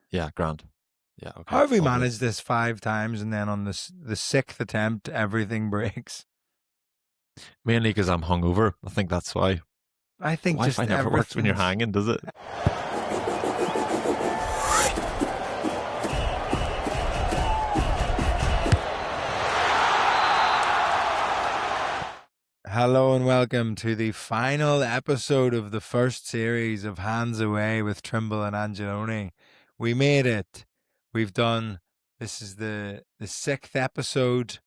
Yeah, grand. Yeah, How okay. have we All good. managed this 5 times and then on the sixth attempt, everything breaks? Mainly because I'm hungover. I think that's why. I think Wi-Fi just never works when you're everything's... hanging, does it? Hello and welcome to the final episode of the first series of Hands Away with Trimble and Angelone. We made it. This is the sixth episode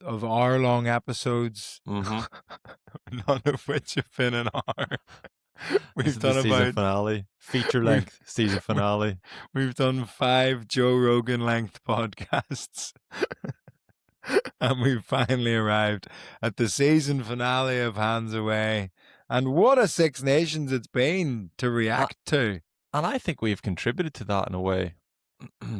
of hour-long episodes, Mm-hmm. none of which have been an hour. This is the season finale. Feature length season finale. We've done 5 Joe Rogan length podcasts. And we've finally arrived at the season finale of Hands Away. And what a Six Nations it's been to react to. And I think we've contributed to that in a way.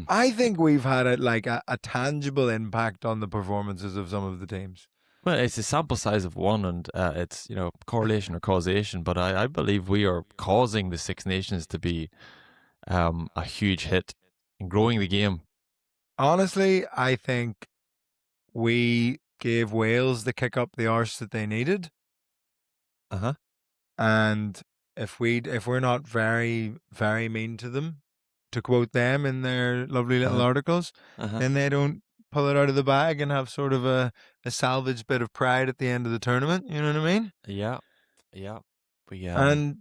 I think we've had a tangible impact on the performances of some of the teams. Well, it's a sample size of one, and it's correlation or causation. But I believe we are causing the Six Nations to be a huge hit in growing the game. Honestly, I think we gave Wales the kick up the arse that they needed. Uh-huh. And if we're not very, very mean to them, to quote them in their lovely little articles, then they don't pull it out of the bag and have sort of a salvaged bit of pride at the end of the tournament. You know what I mean? Yeah. Yeah. We And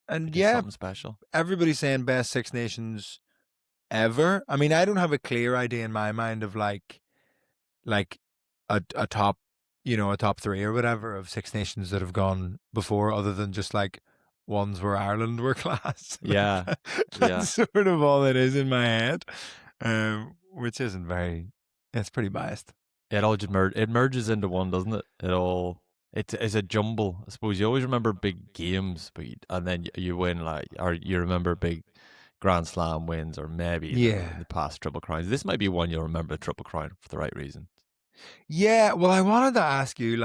yeah, something special. Everybody's saying best Six Nations ever. I mean, I don't have a clear idea in my mind of like a top, a top 3 or whatever of Six Nations that have gone before, other than just like ones where Ireland were class. Yeah. That's sort of all it is in my head, which isn't very, it's pretty biased. It all just merges into one, doesn't it? It's a jumble. I suppose you always remember big games, and then you win, or you remember big Grand Slam wins, or maybe the past Triple Crowns. This might be one you'll remember the Triple Crown for the right reason. Yeah, well, I wanted to ask you,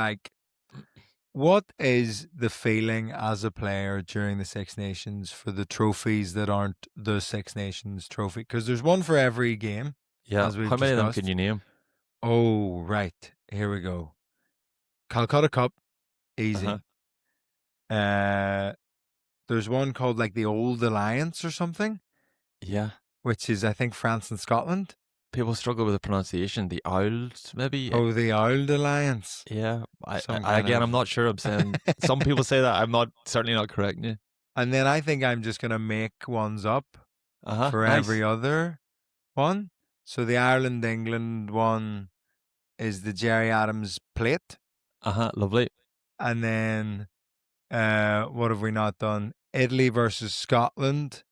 what is the feeling as a player during the Six Nations for the trophies that aren't the Six Nations trophy? Because there's one for every game. Yeah. As we've How many discussed. of them can you name? Oh, right. Here we go. Calcutta Cup, easy. There's one called the Old Alliance or something. Yeah. Which is, I think, France and Scotland. People struggle with the pronunciation. The Owls, maybe? Oh, the Old Alliance. Yeah. I'm not sure. I'm saying some people say that. I'm certainly not correcting you. And then I think I'm just going to make ones up for every other one. So the Ireland-England one is the Jerry Adams plate. Lovely. And then, what have we not done? Italy versus Scotland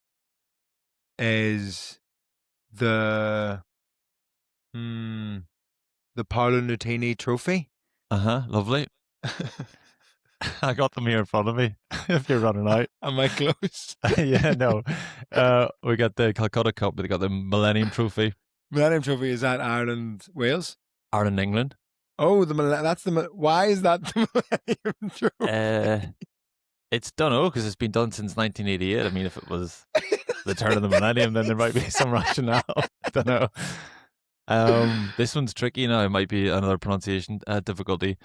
is the Paolo Nutini trophy. Lovely. I got them here in front of me. If you're running out. Am I close? Yeah, no. We got the Calcutta Cup, but they got the Millennium Trophy. Millennium Trophy, is that Ireland, Wales? Ireland, England. Oh, why is that the Millennium Trophy? It's done, because it's been done since 1988. I mean, if it was the turn of the millennium, then there might be some rationale. I don't know. This one's tricky now. It might be another pronunciation difficulty.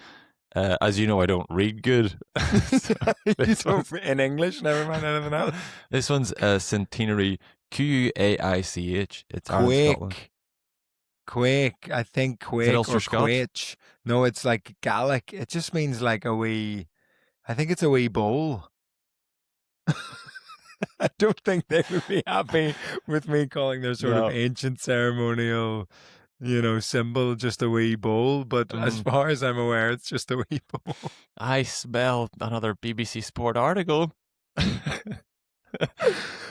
As you know, I don't read good. In English, never mind anything else. This one's centenary, Quaich. It's Scotland. Quake, I think Quake or Quaich. No, it's like Gaelic. It just means like a wee, I think it's a wee bowl. I don't think they would be happy with me calling their sort of ancient ceremonial, symbol just a wee bowl. But as far as I'm aware, it's just a wee bowl. I smell another BBC Sport article.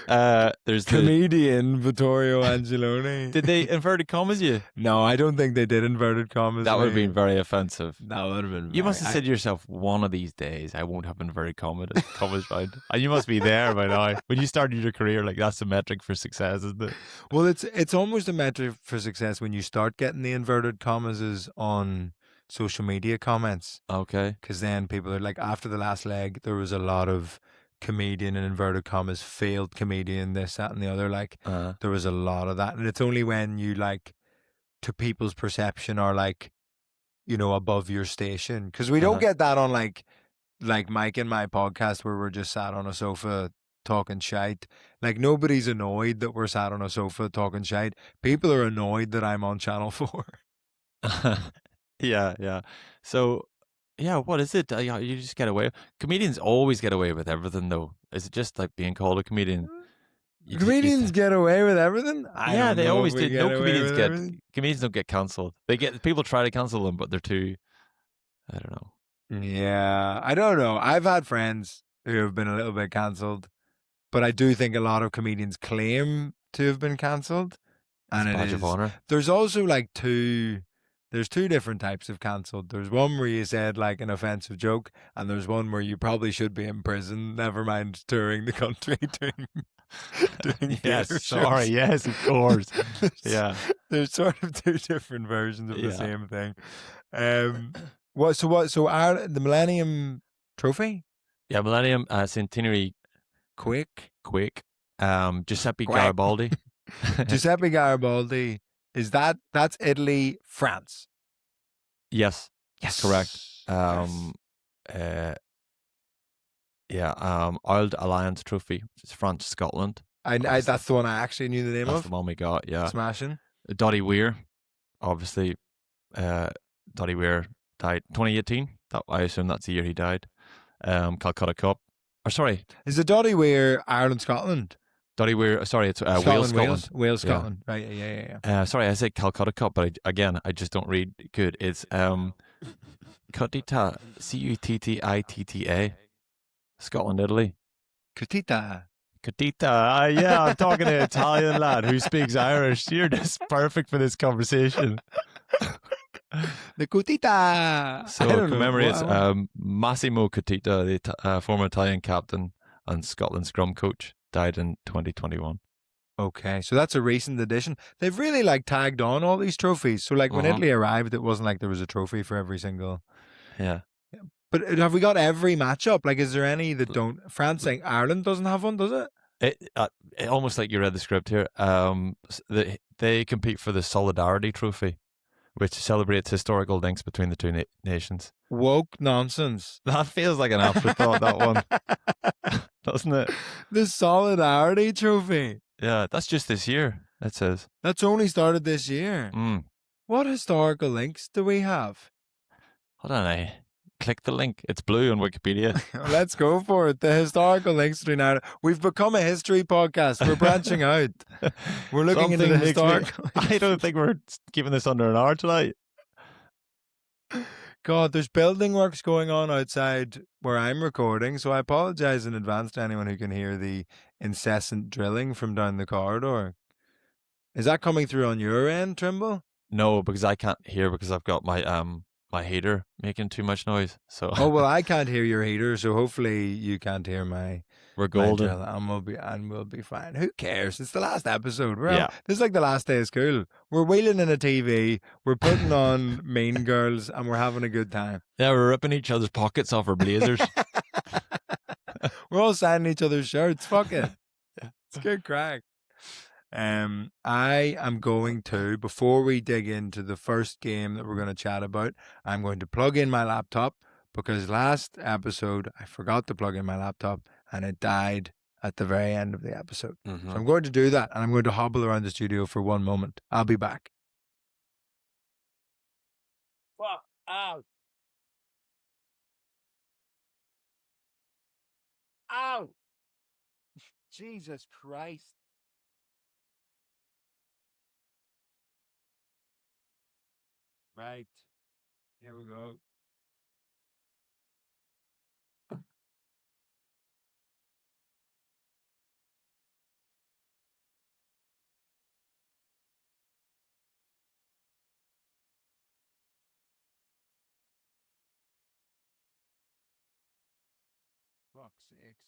There's comedian Vittorio Angelone. Did they inverted commas you? No, I don't think they did inverted commas. That would have been very offensive. That would have been. You must have said to yourself, one of these days I won't have inverted commas right. And you must be there by now. When you started your career, that's a metric for success, isn't it? Well, it's almost a metric for success when you start getting the inverted commas is on social media comments. Okay. Because then people are like, after the last leg, there was a lot of comedian in inverted commas, failed comedian, this, that, and the other. Like Uh, there was a lot of that, and it's only when you like to people's perception are like, you know, above your station, because we don't uh-huh. get that on like Mike and my podcast where we're just sat on a sofa talking shite. Like nobody's annoyed that we're sat on a sofa talking shite. People are annoyed that I'm on Channel 4. Yeah, yeah. So, yeah, what is it? Yeah, you just get away. Comedians always get away with everything, though. Is it just like being called a comedian? Comedians get away with everything. I Yeah, don't they know if always we do. get No away comedians with get everything. comedians don't get cancelled. They get people try to cancel them, but they're too. I don't know. Yeah, I don't know. I've had friends who have been a little bit cancelled, but I do think a lot of comedians claim to have been cancelled. It's And a it badge of is, honor. there's also like there's two different types of cancelled. There's one where you said like an offensive joke, and there's one where you probably should be in prison, never mind touring the country doing Yes, theatre sorry. shows. Yes, of course. there's, Yeah, there's sort of two different versions of the yeah. same thing. So Ireland, the Millennium Trophy? Yeah, Millennium Centenary Quick. Quake. Giuseppe Quack. Garibaldi. Giuseppe Garibaldi. That's Italy, France? Yes, Yes. correct. Yes. Uh, yeah. Ireland Alliance Trophy. It's France, Scotland. I Obviously, that's the one I actually knew the name that's the of. one we got. Yeah. Smashing. Dottie Weir. Obviously, Dottie Weir died 2018. I assume that's the year he died. Calcutta Cup. Or sorry, Is it Dottie Weir, Ireland, Scotland? Dottie Weir. Sorry, it's Wales, Scotland, Scotland. Wales, Yeah. Scotland. Right, yeah. Sorry, I said Calcutta Cup, but I just don't read good. It's Cutita, Cuttita, Scotland, Italy. Cutita. Cutita, yeah, I'm talking to an Italian lad who speaks Irish. You're just perfect for this conversation. The Cutita. I So don't know. commemorates Wow. Massimo Cutita, the former Italian captain and Scotland scrum coach, died in 2021. Okay, so that's a recent addition. They've really like tagged on all these trophies. So like when Uh-huh. Italy arrived, it wasn't like there was a trophy for every single. Yeah. But have we got every matchup? Like, is there any that don't? France saying Ireland doesn't have one, does it? It almost like you read the script here. They compete for the Solidarity Trophy, which celebrates historical links between the two nations. Woke nonsense. That feels like an afterthought, that one, doesn't it? The Solidarity Trophy. Yeah, that's just this year, it says. That's only started this year. Mm. What historical links do we have? Hold on, I click the link. It's blue on Wikipedia. Let's go for it. The historical links between Ireland. We've become a history podcast. We're branching out. We're looking into the Something makes me- historical. I don't think we're keeping this under an hour tonight. God, there's building works going on outside where I'm recording, so I apologize in advance to anyone who can hear the incessant drilling from down the corridor. Is that coming through on your end, Trimble? No, because I can't hear because I've got my heater making too much noise. So Oh well, I can't hear your heater, so hopefully you can't hear my we're golden. drill, and we'll be fine. Who cares? It's the last episode. Yeah. This is like the last day of school. We're wheeling in a TV, we're putting on Mean Girls, and we're having a good time. Yeah, we're ripping each other's pockets off our blazers. We're all signing each other's shirts. Fuck it. It's good crack. I am going to, before we dig into the first game that we're going to chat about, I'm going to plug in my laptop because last episode I forgot to plug in my laptop and it died at the very end of the episode. Mhm. So I'm going to do that and I'm going to hobble around the studio for one moment. I'll be back. Fuck out. Ow. Jesus Christ. Right. Here we go. Fuck's sakes.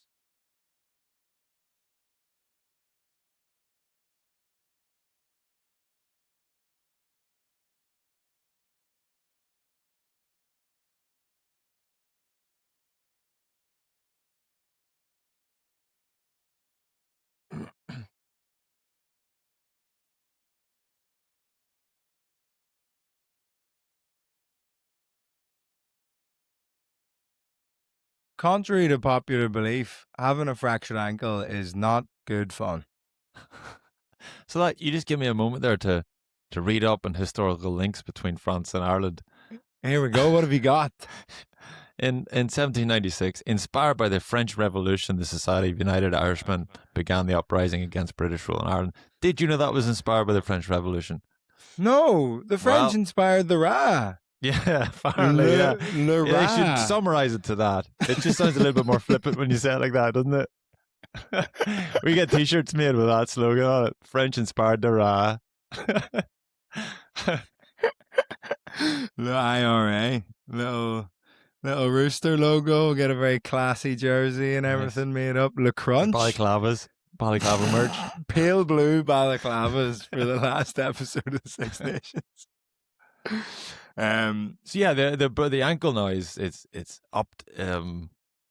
Contrary to popular belief, having a fractured ankle is not good fun. So that you just give me a moment there to read up on historical links between France and Ireland. Here we go. What have you got? In 1796, inspired by the French Revolution, the Society of United Irishmen began the uprising against British rule in Ireland. Did you know that was inspired by the French Revolution? No, the French Well, inspired the Ra. Yeah, apparently, yeah. Le Yeah, you should Ra. summarize it to that. It just sounds a little bit more flippant when you say it like that, doesn't it? We get t-shirts made with that slogan on it. French inspired the Ra. The IRA. Little rooster logo. Get a very classy jersey and everything made up. Le Crunch. Balaclava merch. Pale blue balaclavas for the last episode of Six Nations. So yeah, the ankle now is it's up.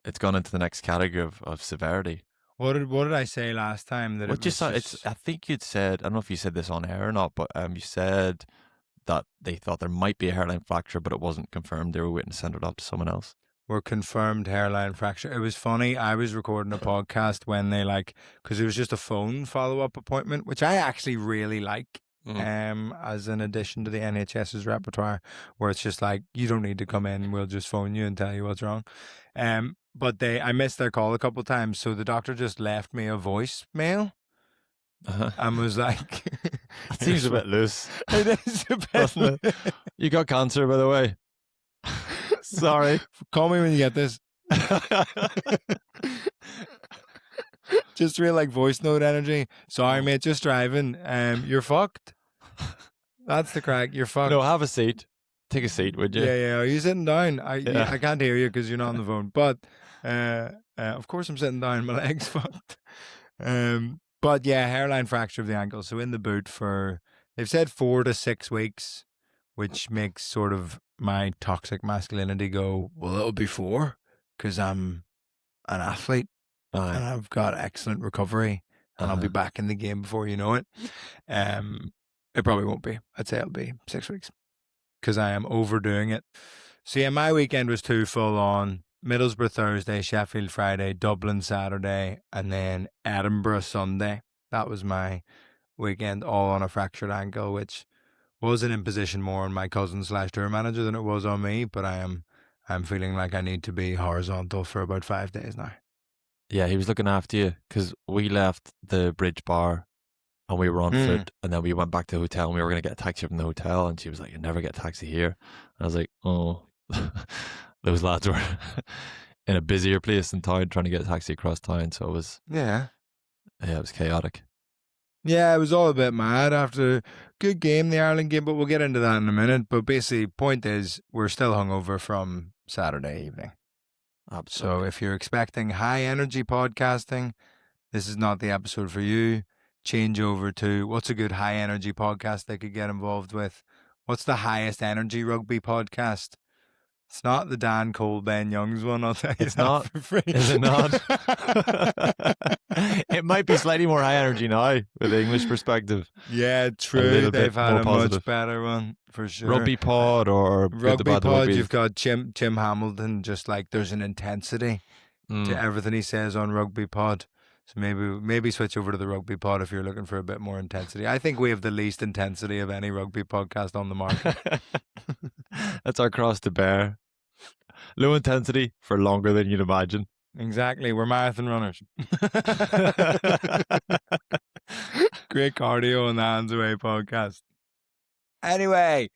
It's gone into the next category of severity. What did I say last time? That I think you'd said, I don't know if you said this on air or not, but you said that they thought there might be a hairline fracture, but it wasn't confirmed. They were waiting to send it off to someone else. Were confirmed hairline fracture. It was funny. I was recording a podcast when they because it was just a phone follow-up appointment, which I actually really like. As an addition to the NHS's repertoire, where it's just like, you don't need to come in, we'll just phone you and tell you what's wrong. But I missed their call a couple of times, so the doctor just left me a voicemail and was like, "It seems a bit loose." It is a bit. You got cancer, by the way. Sorry. Call me when you get this. Just real voice note energy. Sorry, mate, just driving. You're fucked. That's the crack. You're fucked. No, have a seat. Take a seat, would you? Yeah. Are you sitting down? I can't hear you because you're not on the phone. But of course I'm sitting down. My leg's fucked. But yeah, hairline fracture of the ankle. So in the boot they've said 4 to 6 weeks, which makes sort of my toxic masculinity go, well, it'll be 4 because I'm an athlete. And I've got excellent recovery, and I'll be back in the game before you know it. It probably won't be. I'd say it'll be 6 weeks because I am overdoing it. So yeah, my weekend was 2 full on. Middlesbrough Thursday, Sheffield Friday, Dublin Saturday, and then Edinburgh Sunday. That was my weekend, all on a fractured ankle, which was an imposition more on my cousin / tour manager than it was on me. But I'm feeling like I need to be horizontal for about 5 days now. Yeah, he was looking after you because we left the Bridge Bar and we were on foot, and then we went back to the hotel and we were going to get a taxi from the hotel, and she was like, "You never get a taxi here." And I was like, "Oh." Those lads were in a busier place in town trying to get a taxi across town, so it was it was chaotic. Yeah, it was all a bit mad after a good game, the Ireland game, but we'll get into that in a minute. But basically, point is, we're still hungover from Saturday evening. Absolutely. So if you're expecting high energy podcasting, this is not the episode for you. Change over to what's a good high energy podcast they could get involved with. What's the highest energy rugby podcast? It's not the Dan Cole, Ben Youngs one, I'll tell you It's not. for free. Is it not? It might be slightly more high energy now with the English perspective. Yeah, true. They've had a much better one for sure. Rugby Pod or Rugby Pod, you've got Tim Hamilton, just there's an intensity to everything he says on Rugby Pod. So maybe switch over to the Rugby Pod if you're looking for a bit more intensity. I think we have the least intensity of any rugby podcast on the market. That's our cross to bear. Low intensity for longer than you'd imagine. Exactly. We're marathon runners. Great cardio on the Hands Away podcast. Anyway,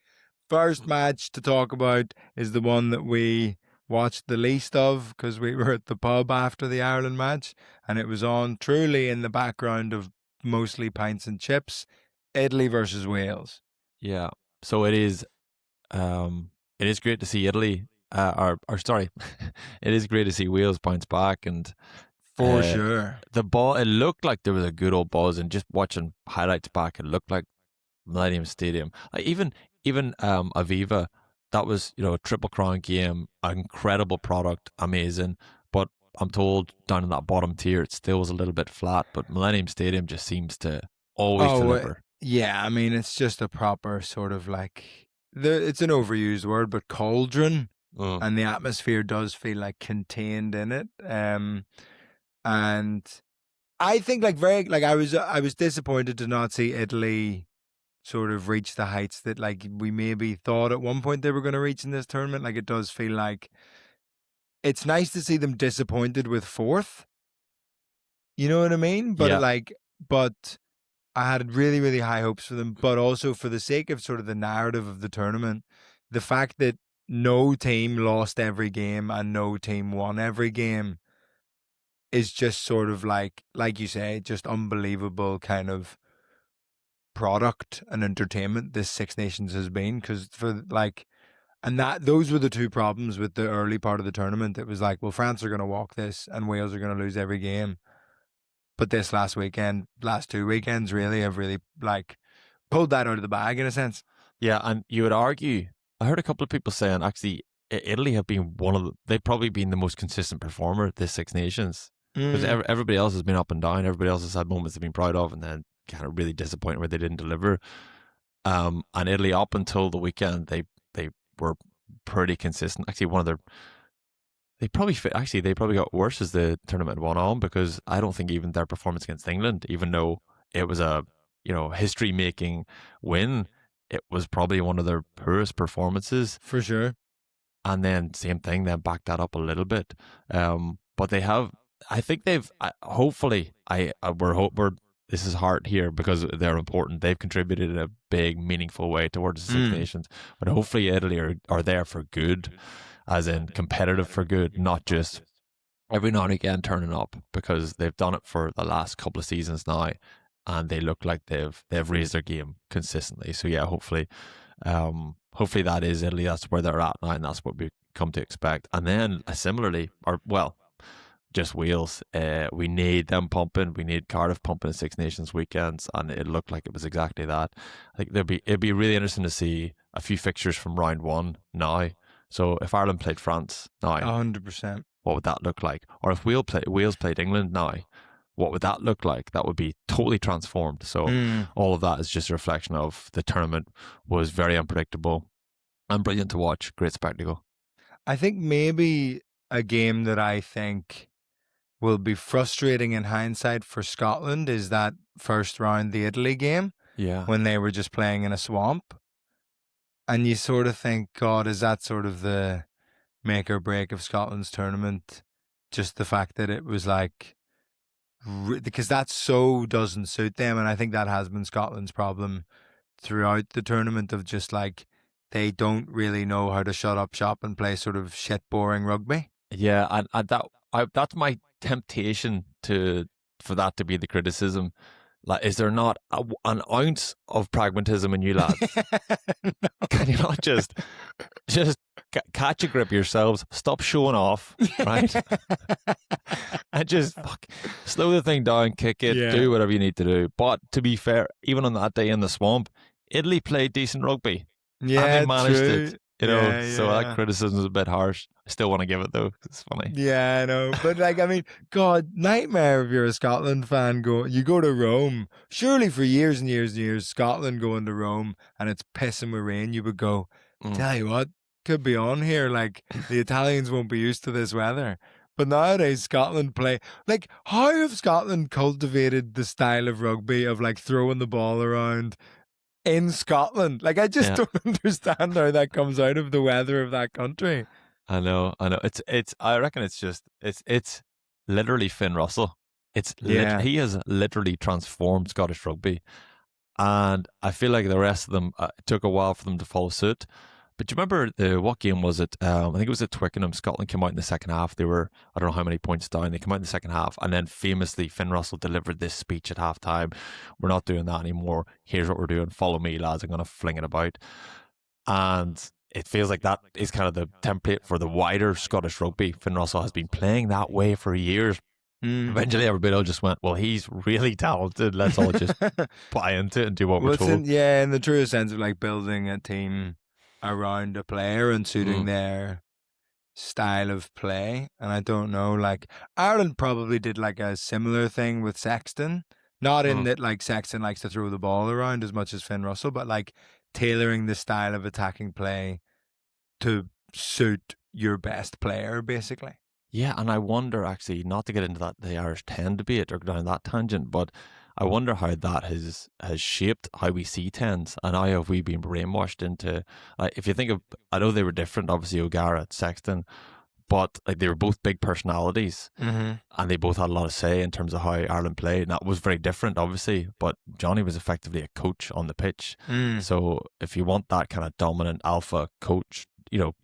first match to talk about is the one that we watched the least of because we were at the pub after the Ireland match, and it was on truly in the background of mostly pints and chips. Italy versus Wales. Yeah. So it is great to see Italy. It is great to see Wales bounce back, and for sure the ball. It looked like there was a good old buzz, and just watching highlights back, it looked like Millennium Stadium. Even Aviva, that was a Triple Crown game, an incredible product, amazing. But I'm told down in that bottom tier, it still was a little bit flat. But Millennium Stadium just seems to always deliver. Yeah, I mean it's just a proper sort of it's an overused word, but cauldron. Mm. and the atmosphere does feel like contained in it. And I think I was disappointed to not see Italy sort of reach the heights that like we maybe thought at one point they were going to reach in this tournament. Like it does feel like it's nice to see them disappointed with fourth. You know what I mean? Yeah. But I had really, really high hopes for them. But also for the sake of sort of the narrative of the tournament, the fact that no team lost every game and no team won every game is just sort of like you say, just unbelievable kind of product and entertainment this Six Nations has been. Because for like, and that those were the two problems with the early part of the tournament. It was like, well, France are going to walk this and Wales are going to lose every game. But this last 2 weekends really have really like pulled that out of the bag in a sense. Yeah, and you would argue. I heard a couple of people saying actually Italy have been they've probably been the most consistent performer at this Six Nations because everybody else has been up and down. Everybody else has had moments they've been proud of, and then kind of really disappointed where they didn't deliver. And Italy up until the weekend, they were pretty consistent. Actually, one of their they probably got worse as the tournament went on because I don't think even their performance against England, even though it was a history making win, it was probably one of their poorest performances. For sure. And then same thing, then back that up a little bit. But they have, I think they've hopefully we're this is hard here because they're important. They've contributed in a big, meaningful way towards the Six Nations. But hopefully Italy are there for good, as in competitive for good, not just every now and again turning up, because they've done it for the last couple of seasons now, and they look like they've raised their game consistently. So yeah, hopefully that is Italy. That's where they're at now, and that's what we come to expect. And then similarly, just Wales. We need them pumping. We need Cardiff pumping at Six Nations weekends, and it looked like it was exactly that. I think it'd be really interesting to see a few fixtures from round one now. So if Ireland played France now, 100%, what would that look like? Or if Wales played England now, what would that look like? That would be totally transformed. So all of that is just a reflection of the tournament was very unpredictable and brilliant to watch. Great spectacle. I think maybe a game that I think will be frustrating in hindsight for Scotland is that first round, the Italy game, when they were just playing in a swamp. And you sort of think, God, is that sort of the make or break of Scotland's tournament? Just the fact that it was like, because that so doesn't suit them. And I think that has been Scotland's problem throughout the tournament of just like, they don't really know how to shut up shop and play sort of shit boring rugby. Yeah, and that's my temptation for that to be the criticism. Like, is there not an ounce of pragmatism in you lads? No. Can you not just catch a grip yourselves? Stop showing off, right? And just slow the thing down, kick it, do whatever you need to do. But to be fair, even on that day in the swamp, Italy played decent rugby. Yeah, and they managed it. So yeah. that criticism is a bit harsh. I still want to give it though, 'cause it's funny. Yeah, I know. But like, I mean, God, nightmare if you're a Scotland fan. You go to Rome. Surely for years and years and years, Scotland going to Rome and it's pissing with rain, you would go, tell you what, could be on here. Like, the Italians won't be used to this weather. But nowadays, Scotland play. Like, how have Scotland cultivated the style of rugby of like throwing the ball around in Scotland? Like, I just don't understand how that comes out of the weather of that country. I know. I reckon it's literally Finn Russell. He has literally transformed Scottish rugby, and I feel like the rest of them it took a while for them to follow suit. But do you remember what game was it? I think it was at Twickenham. Scotland came out in the second half. They were, I don't know how many points down. They came out in the second half, and then famously Finn Russell delivered this speech at halftime. We're not doing that anymore. Here's what we're doing. Follow me, lads. I'm going to fling it about. And it feels like that is kind of the template for the wider Scottish rugby. Finn Russell has been playing that way for years. Eventually, everybody just went, well, he's really talented. Let's all just buy into it and do what we're told. In the truest sense of like building a team around a player and suiting their style of play. And I don't know, like Ireland probably did like a similar thing with Sexton. Not in that like Sexton likes to throw the ball around as much as Finn Russell, but like tailoring the style of attacking play to suit, your best player, basically. Yeah, and I wonder actually, not to get into that the Irish 10 debate or down that tangent, but I wonder how that has shaped how we see tens, and how have we been brainwashed into, like, if you think of, I know they were different, obviously O'Gara, Sexton, but like they were both big personalities, Mm-hmm. and they both had a lot of say in terms of how Ireland played. And that was very different, obviously, but Johnny was effectively a coach on the pitch. Mm. So if you want that kind of dominant alpha coach,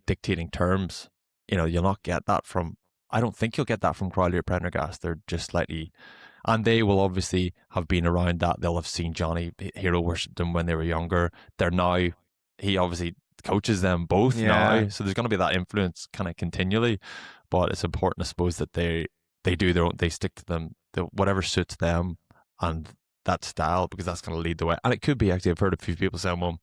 dictating terms, you'll not get that from, I don't think you'll get that from Crowley or Prendergast. They're just slightly, and they will obviously have been around that. They'll have seen Johnny hero worshipped them when they were younger. They're now, he obviously coaches them both Yeah. now. So there's going to be that influence kind of continually. But it's important, I suppose, that they do their own, they stick to them, whatever suits them and that style, because that's going to lead the way. And it could be, actually, I've heard a few people saying, well,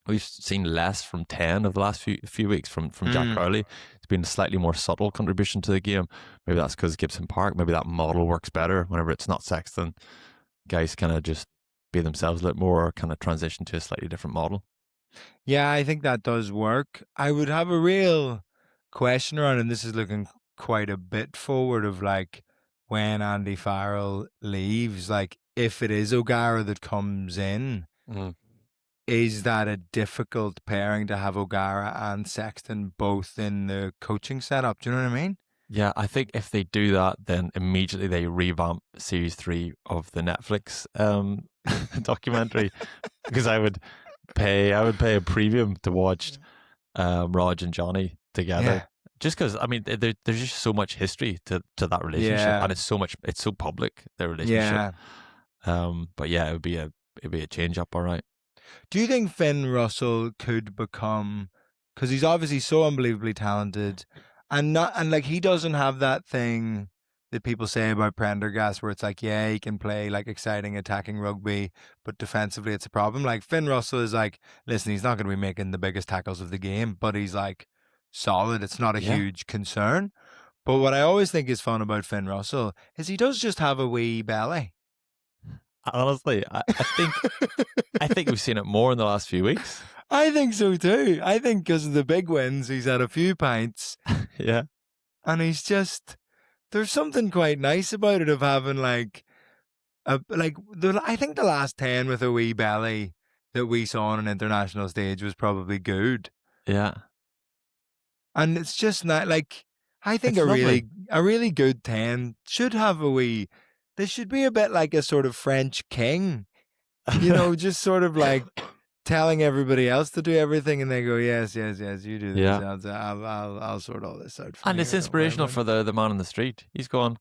we've seen less from 10 of the last few weeks from Jack Crowley. It's been a slightly more subtle contribution to the game. Maybe that's because Gibson Park, maybe that model works better whenever it's not Sexton. Guys kind of just be themselves a little more, or kind of transition to a slightly different model. Yeah, I think that does work. I would have a real question around, and this is looking quite a bit forward, of like when Andy Farrell leaves, like if it is O'Gara that comes in, is that a difficult pairing to have O'Gara and Sexton both in the coaching setup? Do you know what I mean? Yeah, I think if they do that, then immediately they revamp series 3 of the Netflix documentary, because I would pay a premium to watch Raj and Johnny together. Yeah. Just because, I mean, there's just so much history to that relationship, Yeah. and it's so public, their relationship. Yeah. But yeah, it'd be a change up, all right. Do you think Finn Russell could become, because he's obviously so unbelievably talented, and like he doesn't have that thing that people say about Prendergast, where it's like, yeah, he can play like exciting attacking rugby, but defensively it's a problem. Like Finn Russell is like, listen, he's not going to be making the biggest tackles of the game, but he's like solid. It's not a Yeah. huge concern. But what I always think is fun about Finn Russell is he does just have a wee belly. Honestly, I think we've seen it more in the last few weeks. I think so too. I think because of the big wins, he's had a few pints. Yeah. And he's just, there's something quite nice about it, of having like I think the last 10 with a wee belly that we saw on an international stage was probably good. Yeah. And it's just not like, I think It's a lovely. really good 10 should have a wee, this should be a bit like a sort of French king, just sort of like telling everybody else to do everything, and they go, yes, you do this. Yeah. I'll sort all this out for you. And it's inspirational for the man on the street. He's going,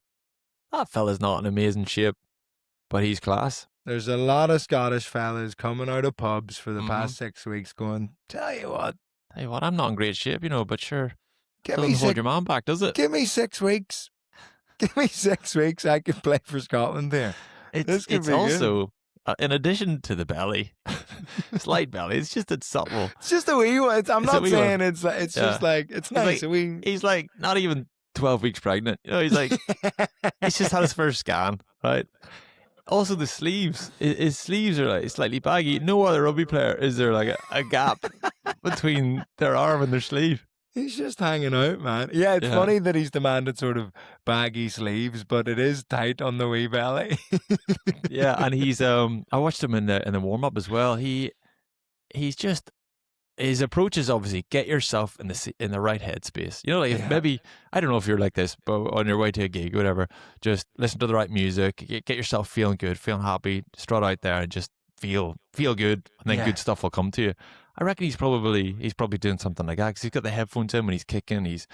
that fella's not in amazing shape, but he's class. There's a lot of Scottish fellas coming out of pubs for the past 6 weeks going, tell you what, I'm not in great shape, but sure, give doesn't hold your man back, does it? give me 6 weeks. Give me 6 weeks. I can play for Scotland there. This could It's be also, in addition to the belly, slight belly, it's subtle. It's just a wee one. I'm It's a not wee saying one. it's just like, it's nice. He's like not even 12 weeks pregnant. He's like, he's just had his first scan, right? Also, the sleeves. His sleeves are like slightly baggy. No other rugby player is there like a gap between their arm and their sleeve. He's just hanging out, man. Yeah, it's funny that he's demanded sort of baggy sleeves, but it is tight on the wee belly. Yeah, and he's I watched him in the warm up as well. He's just, his approach is obviously get yourself in the right headspace. If maybe, I don't know if you're like this, but on your way to a gig or whatever, just listen to the right music, get yourself feeling good, feeling happy, strut out there and just feel good, and then good stuff will come to you. I reckon he's probably doing something like that, because he's got the headphones in when he's kicking, he's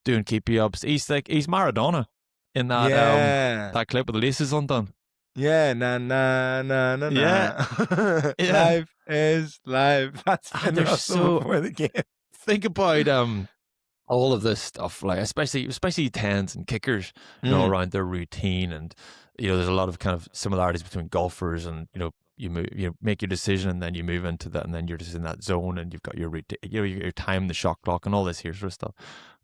doing keepy ups. He's Maradona in that that clip with the laces undone. Yeah, na na na na Yeah. na. Yeah. Life is life. That's And they're so, before the game. think about all of this stuff, like especially tens and kickers, around their routine, and there's a lot of kind of similarities between golfers, and you make your decision and then you move into that, and then you're just in that zone, and you've got your routine, your time, the shot clock, and all this here sort of stuff.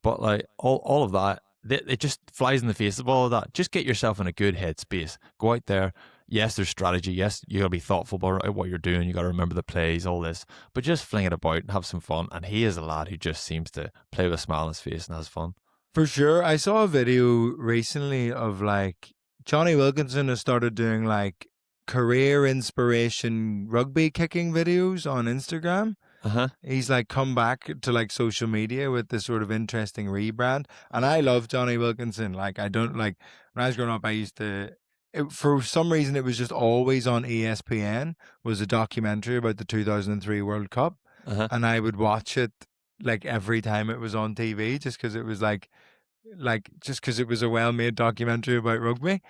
But like all of that, it just flies in the face of all of that. Just get yourself in a good headspace. Go out there. yes, there's strategy. Yes, you got to be thoughtful about what you're doing. You got to remember the plays, all this. But just fling it about and have some fun. And he is a lad who just seems to play with a smile on his face and has fun. For sure. I saw a video recently of like Johnny Wilkinson has started doing like career inspiration rugby kicking videos on Instagram. Uh huh. He's like come back to like social media with this sort of interesting rebrand. And I love Johnny Wilkinson. Like, I don't like when I was growing up, I used to. For some reason, it was just always on ESPN. Was a documentary about the 2003 World Cup, Uh huh. and I would watch it like every time it was on TV, just because it was like just because it was a well-made documentary about rugby.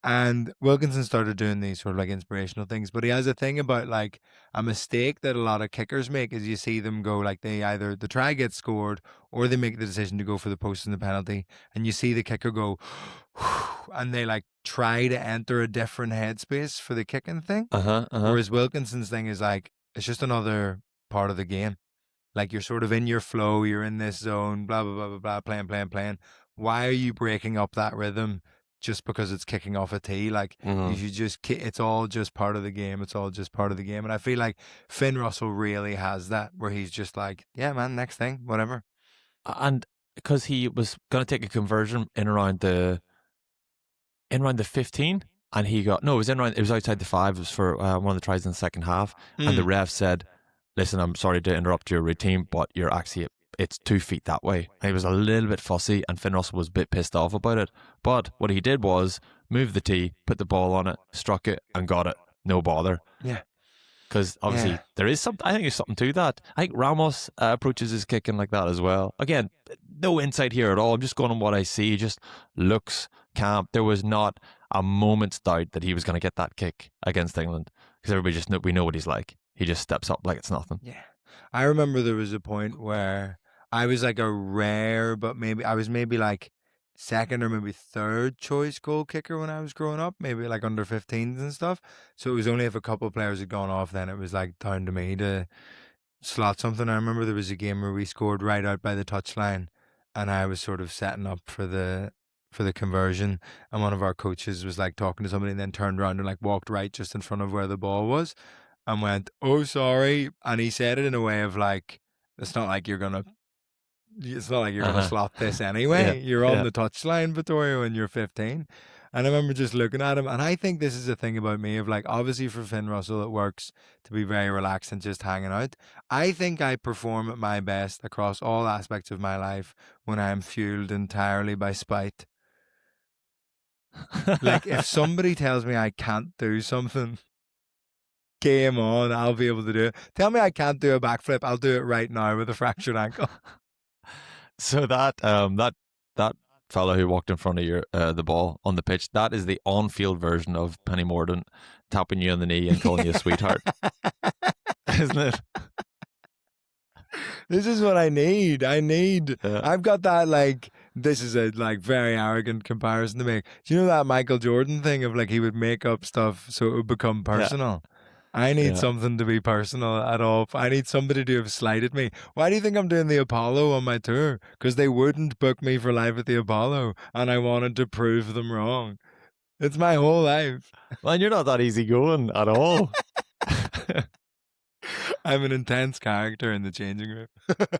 And Wilkinson started doing these sort of like inspirational things, but he has a thing about like a mistake that a lot of kickers make is you see them go like they either the try gets scored or they make the decision to go for the post and the penalty, and you see the kicker go and they like try to enter a different headspace for the kicking thing. Uh huh. Uh huh. Whereas Wilkinson's thing is like it's just another part of the game. Like you're sort of in your flow, you're in this zone, blah blah blah blah blah, playing. Why are you breaking up that rhythm just because it's kicking off a tee? Like you Mm-hmm. should just, it's all just part of the game. It's all just part of the game. And I feel like Finn Russell really has that, where he's just like, yeah, man, next thing, whatever. And because he was going to take a conversion in around the 15, and he got no, it was in around, it was outside the 5. It was for one of the tries in the second half, and the Mm. ref said, "Listen, I'm sorry to interrupt your routine, but you're actually it's 2 feet that way." And he was a little bit fussy, and Finn Russell was a bit pissed off about it. But what he did was move the tee, put the ball on it, struck it, and got it. No bother. Yeah. Because obviously Yeah. there is some. I think there's something to that. I think Ramos approaches his kicking like that as well. Again, no insight here at all. I'm just going on what I see. He just looks calm. There was not a moment's doubt that he was going to get that kick against England, because everybody just we know what he's like. He just steps up like it's nothing. Yeah. I remember there was a point where I was like a rare, but maybe I was maybe like second or maybe third choice goal kicker when I was growing up, maybe like under 15s and stuff. So it was only if a couple of players had gone off, then it was like down to me to slot something. I remember there was a game where we scored right out by the touchline, and I was sort of setting up for the conversion, and one of our coaches was like talking to somebody and then turned around and like walked right just in front of where the ball was and went, "Oh, sorry." And he said it in a way of like, it's not like you're gonna it's not like you're gonna Uh-huh. slot this Yeah, anyway. You're on yeah. the touchline, Vittorio, when you're 15. And I remember just looking at him, and I think this is a thing about me of like, obviously for Finn Russell, it works to be very relaxed and just hanging out. I think I perform at my best across all aspects of my life when I am fueled entirely by spite. Like, if somebody tells me I can't do something, game on, I'll be able to do it. Tell me I can't do a backflip, I'll do it right now with a fractured ankle. So that fellow who walked in front of your the ball on the pitch, that is the on-field version of Penny Mordaunt tapping you on the knee and calling you a sweetheart, isn't it? This is what I need. Yeah. I've got that, like, this is a like very arrogant comparison to make. Do you know that Michael Jordan thing of like he would make up stuff so it would become Yeah. personal? I need Yeah. something to be personal at all. I need somebody to have slighted me. Why do you think I'm doing the Apollo on my tour? Because they wouldn't book me for live at the Apollo, and I wanted to prove them wrong. It's my whole life. Man, you're not that easy going at all. I'm an intense character in the changing room.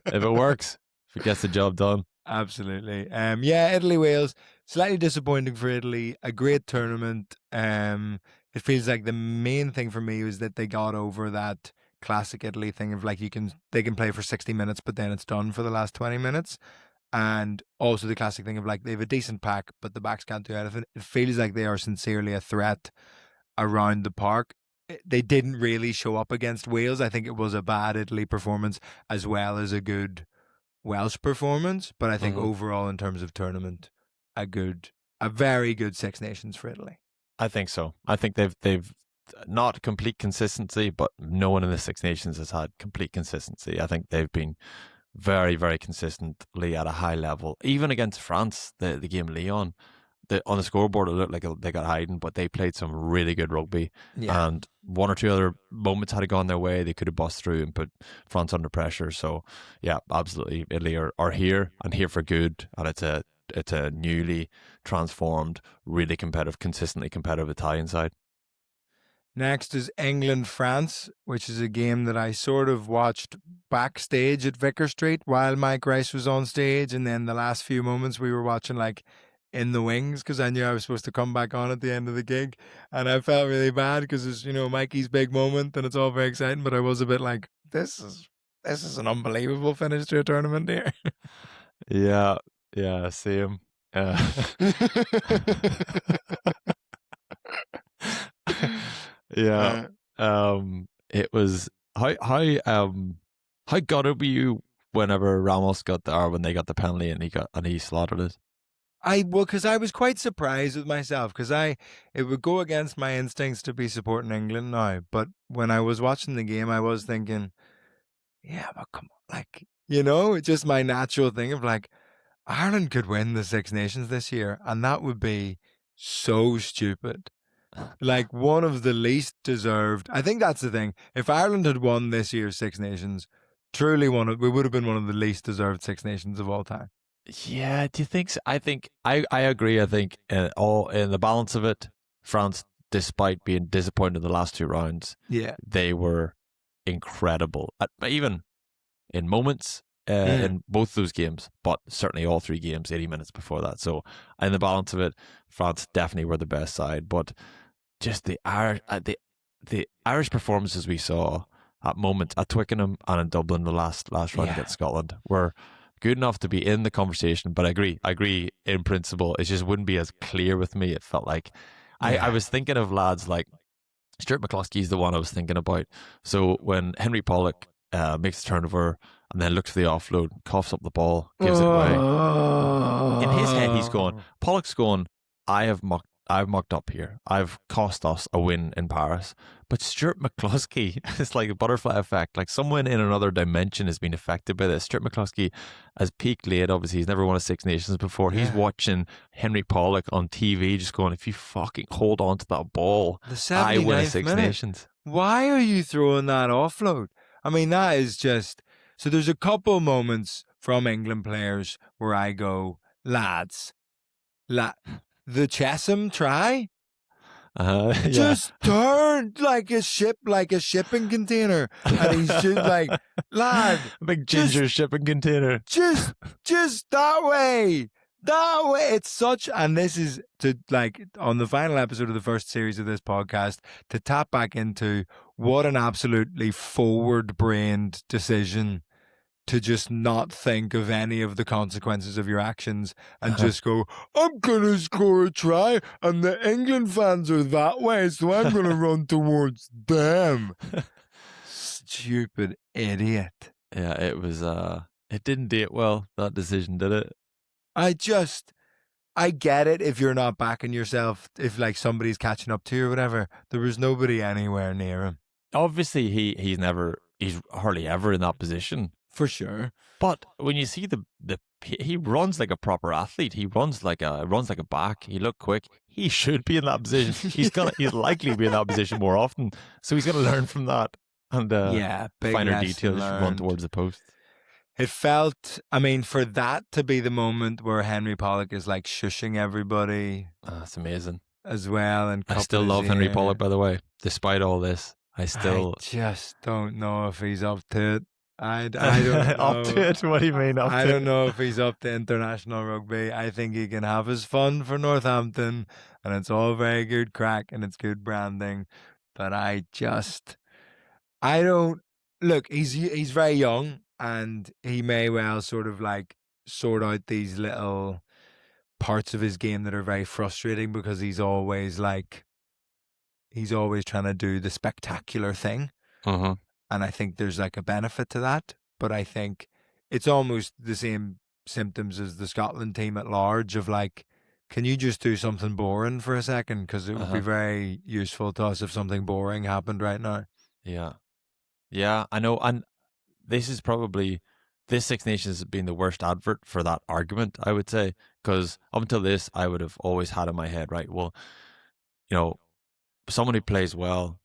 If it works, if it gets the job done. Absolutely. Yeah, Italy, Wales. Slightly disappointing for Italy. A great tournament. It feels like the main thing for me was that they got over that classic Italy thing of like they can play for 60 minutes, but then it's done for the last 20 minutes. And also the classic thing of like they have a decent pack, but the backs can't do anything. It feels like they are sincerely a threat around the park. They didn't really show up against Wales. I think it was a bad Italy performance as well as a good Welsh performance, but I think Mhm. overall in terms of tournament, a very good Six Nations for Italy. I think so. I think they've not complete consistency, but no one in the Six Nations has had complete consistency. I think they've been very, very consistently at a high level. Even against France, the game Lyon, on the scoreboard it looked like they got hiding, but they played some really good rugby. Yeah. And one or two other moments had it gone their way, they could have bust through and put France under pressure. So yeah, absolutely, Italy are here and here for good, and it's a newly transformed, really competitive, consistently competitive Italian side. Next is England-France, which is a game that I sort of watched backstage at Vicar Street while Mike Rice was on stage. And then the last few moments we were watching like in the wings because I knew I was supposed to come back on at the end of the gig. And I felt really bad because it's, Mikey's big moment and it's all very exciting. But I was a bit like, this is an unbelievable finish to a tournament here. Yeah, same. Yeah. It was how gutted were you whenever Ramos got or when they got the penalty and he slaughtered it? Because I was quite surprised with myself because it would go against my instincts to be supporting England now. But when I was watching the game, I was thinking, yeah, but come on, like, it's just my natural thing of like, Ireland could win the Six Nations this year, and that would be so stupid. Like one of the least deserved. I think that's the thing. If Ireland had won this year's Six Nations, truly we would have been one of the least deserved Six Nations of all time. Yeah, do you think so? I think I agree. I think all in the balance of it, France, despite being disappointed in the last two rounds, they were incredible. Even in moments in both those games, but certainly all three games, 80 minutes before that. So in the balance of it, France definitely were the best side. But just the Irish performances we saw at moments at Twickenham and in Dublin the last round against Scotland were good enough to be in the conversation. But I agree in principle. It just wouldn't be as clear with me. It felt like I was thinking of lads like Stuart McCloskey's the one I was thinking about. So when Henry Pollock makes the turnover and then looks for the offload, coughs up the ball, gives it away. In his head, he's going, Pollock's going, I've mucked up here. I've cost us a win in Paris. But Stuart McCloskey, it's like a butterfly effect. Like someone in another dimension has been affected by this. Stuart McCloskey has peaked late, obviously. He's never won a Six Nations before. Yeah. He's watching Henry Pollock on TV just going, if you fucking hold on to that ball, I win a Six Nations. Why are you throwing that offload? I mean, that is just... So there's a couple moments from England players where I go, lads, the Chesham try just turned like a shipping container, and he's just like, lad, a big ginger shipping container, just that way. It's such, and this is to like on the final episode of the first series of this podcast to tap back into what an absolutely forward-brained decision to just not think of any of the consequences of your actions and just go, I'm going to score a try and the England fans are that way, so I'm going to run towards them. Stupid idiot. Yeah, it was, it didn't date well, that decision, did it? I get it if you're not backing yourself, if like somebody's catching up to you or whatever. There was nobody anywhere near him. Obviously, he's hardly ever in that position. For sure. But when you see he runs like a proper athlete. He runs like a back. He looked quick. He should be in that position. He's likely to be in that position more often. So he's going to learn from that and finer details run towards the post. It felt, I mean, for that to be the moment where Henry Pollock is like shushing everybody. That's amazing. As well. And I still love Henry Pollock, by the way. Despite all this, I just don't know if he's up to it. I don't know. Up to it? What do you mean up to it? I don't know if he's up to international rugby. I think he can have his fun for Northampton and it's all very good crack and it's good branding. But look, he's very young and he may well sort of like sort out these little parts of his game that are very frustrating because he's always trying to do the spectacular thing. Uh-huh. And I think there's like a benefit to that. But I think it's almost the same symptoms as the Scotland team at large of like, can you just do something boring for a second? Because it would be very useful to us if something boring happened right now. Yeah. Yeah, I know. And this Six Nations has been the worst advert for that argument, I would say. Because up until this, I would have always had in my head, right, well, someone who plays well,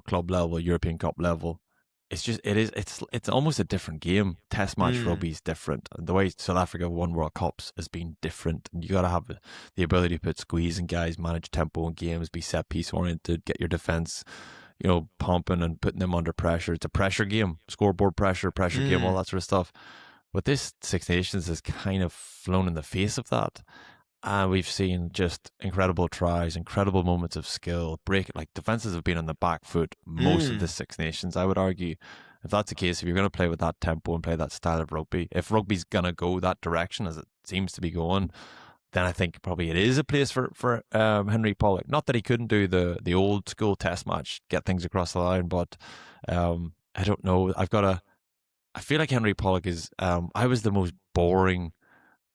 club level, European Cup level, it's almost a different game. Test match rugby is different. And the way South Africa won World Cups has been different. And you got to have the ability to put squeeze in guys, manage tempo in games, be set piece oriented, get your defense, pumping and putting them under pressure. It's a pressure game, scoreboard pressure game, all Mm. that sort of stuff. But this Six Nations has kind of flown in the face of that. And we've seen just incredible tries, incredible moments of skill. Defenses have been on the back foot most of the Mm. Six Nations, I would argue. If that's the case, if you're going to play with that tempo and play that style of rugby, if rugby's going to go that direction as it seems to be going, then I think probably it is a place for Henry Pollock. Not that he couldn't do the old school test match, get things across the line, but I don't know. I feel like Henry Pollock is. I was the most boring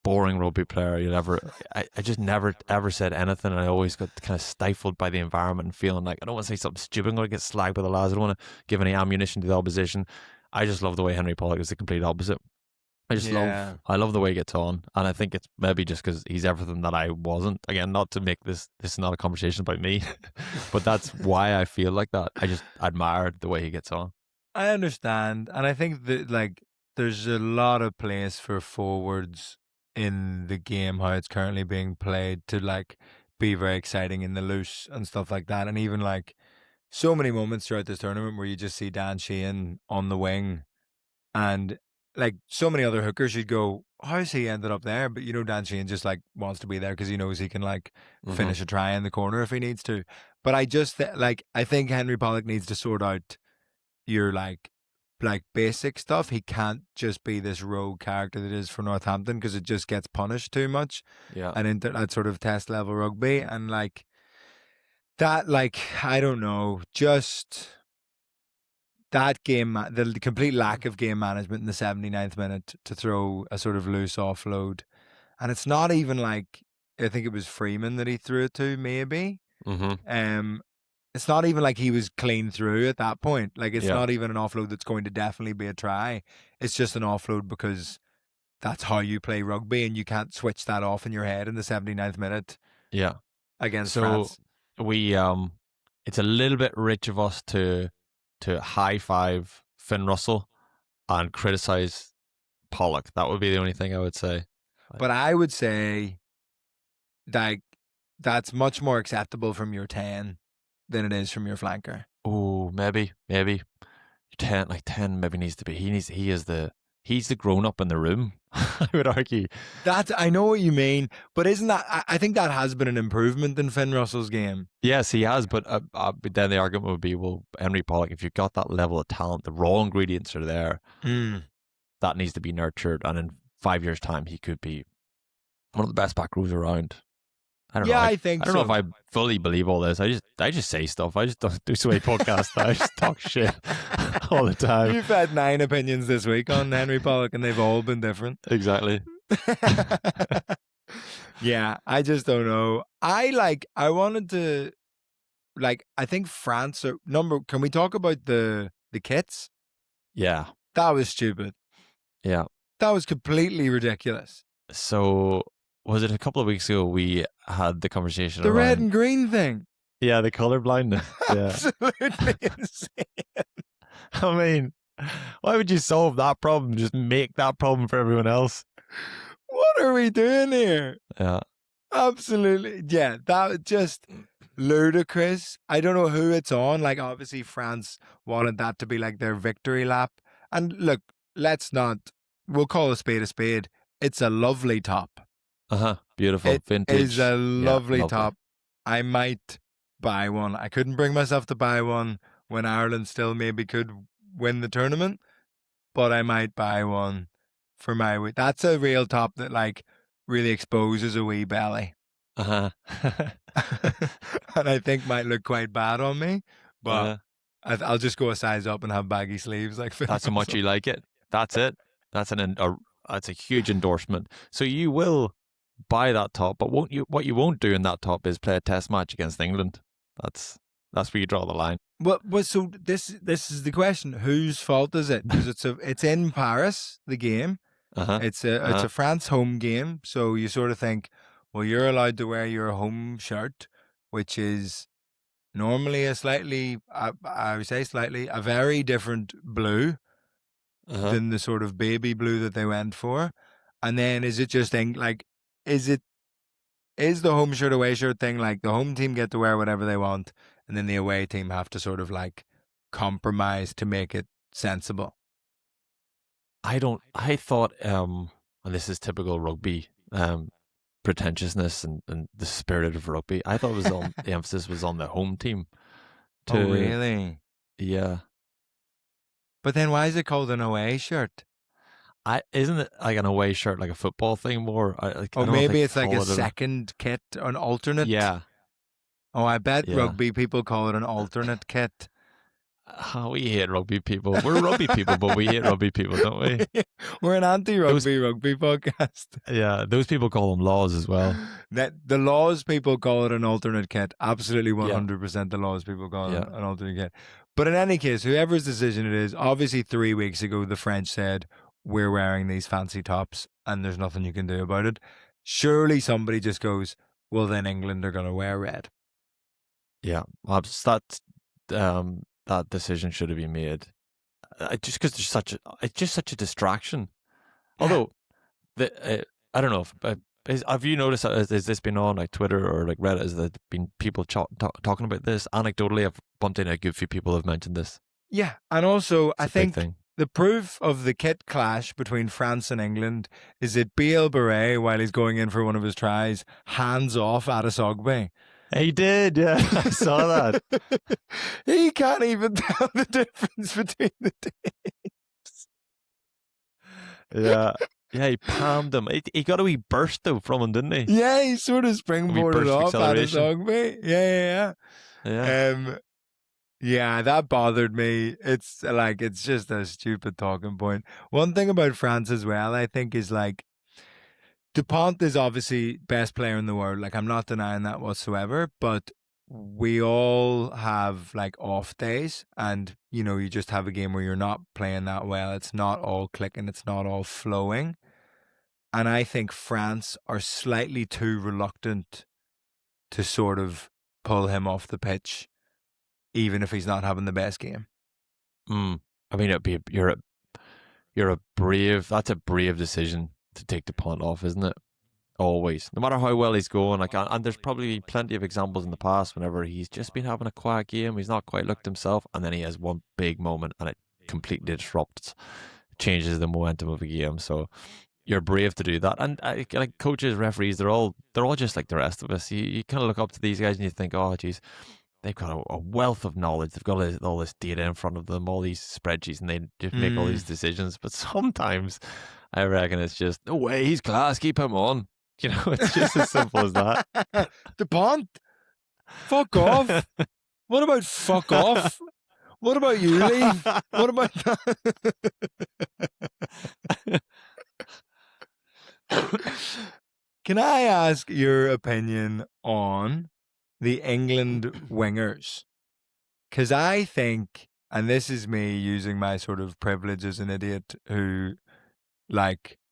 rugby player you'll ever. I just never ever said anything, and I always got kind of stifled by the environment and feeling like I don't want to say something stupid. I'm going to get slagged by the lads. I don't want to give any ammunition to the opposition. I just love the way Henry Pollock is the complete opposite. Yeah. I love the way he gets on, and I think it's maybe just because he's everything that I wasn't. Again, not to make this is not a conversation about me, but that's why I feel like that. I just admire the way he gets on. I understand, and I think that there's a lot of place for forwards in the game how it's currently being played to be very exciting in the loose and stuff like that, and even so many moments throughout this tournament where you just see Dan Sheehan on the wing, and so many other hookers you'd go, how's he ended up there? But Dan Sheehan just wants to be there because he knows he can Mm-hmm. finish a try in the corner if he needs to. But I just I think Henry Pollock needs to sort out your basic stuff. He can't just be this rogue character that is for Northampton because it just gets punished too much Yeah. and into that sort of test level rugby and that I don't know, just that the complete lack of game management in the 79th minute to throw a sort of loose offload. And it's not even I think it was Freeman that he threw it to, maybe. Mm-hmm. It's not even like he was clean through at that point. It's Yeah. not even an offload that's going to definitely be a try. It's just an offload because that's how you play rugby and you can't switch that off in your head in the 79th minute Yeah. against So France. we it's a little bit rich of us to high five Finn Russell and criticize Pollock. That would be the only thing I would say. But I would say that's much more acceptable from your 10 than it is from your flanker. Oh, maybe 10 maybe needs to be. He's the grown up in the room. I would argue. I know what you mean, but isn't that? I think that has been an improvement in Finn Russell's game. Yes, he has, but then the argument would be, well, Henry Pollock, if you've got that level of talent, the raw ingredients are there. That needs to be nurtured, and in 5 years' time, he could be one of the best back rows around. I don't know. I think I don't so. know if I fully believe all this. I just say stuff. I just don't do so many podcasts. I just talk shit all the time. You've had 9 opinions this week on Henry Pollock, and they've all been different. Exactly. Yeah, I just don't know. I wanted to I think France are Can we talk about the kits? Yeah. That was stupid. Yeah. That was completely ridiculous. So was it a couple of weeks ago we had the conversation The around red and green thing. Yeah, the color blindness. Yeah. Absolutely insane. I mean, why would you solve that problem? Just make that problem for everyone else. What are we doing here? Yeah. Absolutely. Yeah, that was just ludicrous. I don't know who it's on. Obviously France wanted that to be their victory lap. And look, we'll call a spade a spade. It's a lovely top. Beautiful. Vintage. It is a lovely lovely top. I might buy one. I couldn't bring myself to buy one when Ireland still maybe could win the tournament, but I might buy one for my week. That's a real top that really exposes a wee belly. And I think might look quite bad on me, but I'll just go a size up and have baggy sleeves that's how much you like it. That's it. That's that's a huge endorsement. So you will buy that top, but what you won't do in that top is play a test match against England. That's where you draw the line. Well, so this is the question: whose fault is it? Because it's in Paris, the game. It's a France home game, so you sort of think, well, you're allowed to wear your home shirt, which is normally a very different blue than the sort of baby blue that they went for. And then is it just is the home shirt away shirt thing the home team get to wear whatever they want and then the away team have to sort of like compromise to make it sensible. I thought, and this is typical rugby, pretentiousness and the spirit of rugby. I thought the emphasis was on the home team Oh, to, really? yeah. But then why is it called an away shirt? Isn't it like an away shirt, like a football thing more? I Or don't know if they maybe it's like a call it second kit, an alternate. yeah, Oh, I bet yeah. rugby people call it an alternate kit. We hate rugby people. We're rugby people, but we hate rugby people, don't we? We're an Those, anti-rugby rugby podcast. yeah, those people call them laws as well. That the laws people call it an alternate kit. Absolutely Yeah, 100% the laws people call it yeah, an alternate kit. But in any case, whoever's decision it is, obviously 3 weeks ago the French said, we're wearing these fancy tops and there's nothing you can do about it. Surely somebody just goes, well, then England are going to wear red. yeah. Well, that decision should have been made. Just because it's just such a distraction. Yeah. Although I don't know if have you noticed has this been on like Twitter or like Reddit? Has there been people talking about this? Anecdotally, I've bumped into a good few people who've mentioned this. Yeah. And also, It's I a big think thing. the proof of the kit clash between France and England is that BL Beret, while he's going in for one of his tries, hands off Adesogbe. He did, yeah. I saw that. He can't even tell the difference between the teams. Yeah. Yeah, he palmed him. He got a wee burst though from him, didn't he? Yeah, he sort of springboarded burst of off acceleration. Adesogbe. Yeah. Yeah. Yeah, that bothered me. It's like, it's just a stupid talking point. One thing about France as well, I think, is like, Dupont is obviously best player in the world. Like, I'm not denying that whatsoever, but we all have like off days, and you just have a game where you're not playing that well. It's not all clicking, it's not all flowing. And I think France are slightly too reluctant to sort of pull him off the pitch, even if he's not having the best game. I mean, you're a brave. That's a brave decision to take the punt off, isn't it? Always, no matter how well he's going. Like, and there's probably plenty of examples in the past whenever he's just been having a quiet game, he's not quite looked himself, and then he has one big moment and it completely disrupts, changes the momentum of a game. So you're brave to do that. And like coaches, referees, they're all just like the rest of us. You kind of look up to these guys and you think, oh, geez, they've got a wealth of knowledge. They've got all this data in front of them, all these spreadsheets, and they just make all these decisions. But sometimes I reckon it's just, no way, he's class, keep him on. It's just as simple as that. Dupont, fuck off. What about fuck off? What about you leave? What about that? Can I ask your opinion on the England wingers? Because I think, and this is me using my sort of privilege as an idiot who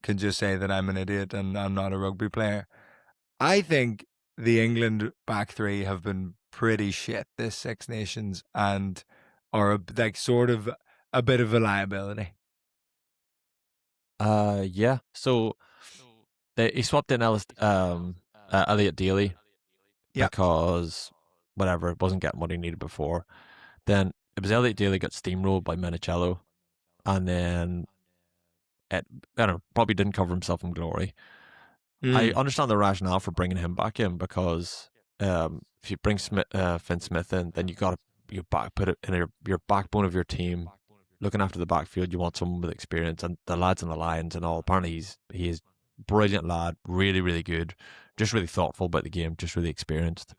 can just say that I'm an idiot and I'm not a rugby player. I think the England back three have been pretty shit this Six Nations and are sort of a bit of a liability. Yeah. So he swapped in Elliot Daly because whatever, it wasn't getting what he needed before. Then it was Elliot Daly got steamrolled by Minicello, and then I don't know, probably didn't cover himself in glory. I understand the rationale for bringing him back in because if you bring Finn Smith in, then you put it in your backbone of your team, looking after the backfield. You want someone with experience, and the lads in the Lions and all. Apparently, he is brilliant lad, really really good, just really thoughtful about the game, just really experienced.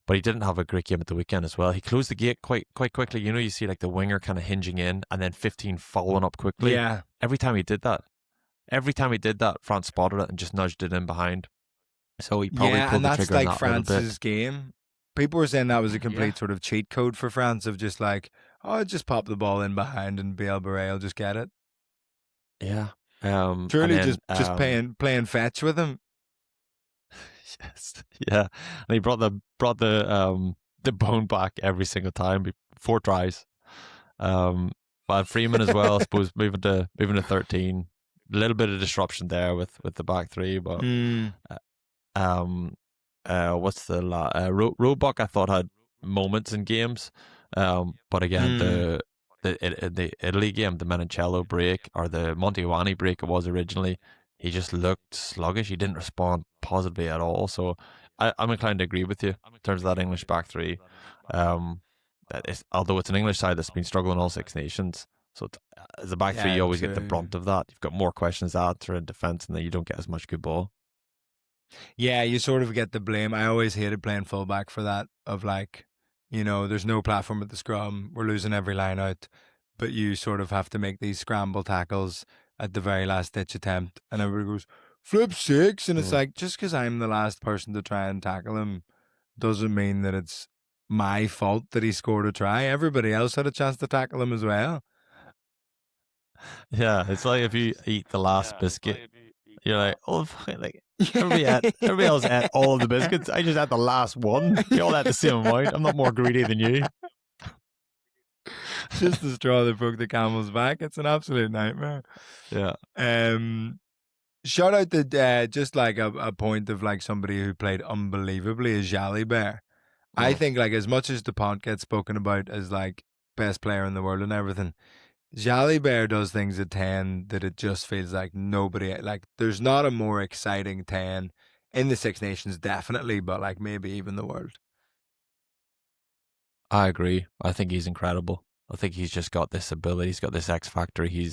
But he didn't have a great game at the weekend as well. He closed the gate quite quickly. You see like the winger kind of hinging in, and then 15 following up quickly. Yeah. Every time he did that, France spotted it and just nudged it in behind. So he probably pulled the trigger on that France's game. People were saying that was a complete sort of cheat code for France of just like, oh, just pop the ball in behind and BL Beret will just get it. Yeah. Truly just playing fetch with him. Yes. Yeah. And he brought the bone back every single time. 4 tries. But Freeman as well, I suppose, moving to 13. A little bit of disruption there with the back three, but what's the Roebuck I thought had moments in games. But again, Mm. the Italy game, the Menicello break or the Montijuani break, it was originally. He just looked sluggish. He didn't respond positively at all. So I'm inclined to agree with you in terms of that English back three. Um, although it's an English side that's been struggling all Six Nations, so as a back three, Yeah, you always get the true. brunt of that. You've got more questions to answer in defence, and then you don't get as much good ball. Yeah, you sort of get the blame. I always hated playing fullback for that. Of like, there's no platform at the scrum. We're losing every line out, but you sort of have to make these scramble tackles at the very last ditch attempt, and everybody goes flip six, and it's Mm. like just because I'm the last person to try and tackle him doesn't mean that it's my fault that he scored a try. Everybody else had a chance to tackle him as well. Yeah, it's like if you eat the last biscuit, you're like, oh, like everybody else ate all of the biscuits. I just had the last one. We all had the same amount. I'm not more greedy than you. Just the straw that broke the camel's back. It's an absolute nightmare. Yeah. Um, Shout out to just like a point of like somebody who played unbelievably is Jalibert. I Mm. think like as much as DuPont gets spoken about as like best player in the world and everything, Jalibert does things at 10 that it just feels like nobody like there's not a more exciting 10 in the Six Nations definitely, but like maybe even the world. I agree. I think he's incredible. I think he's just got this ability. He's got this X factor. He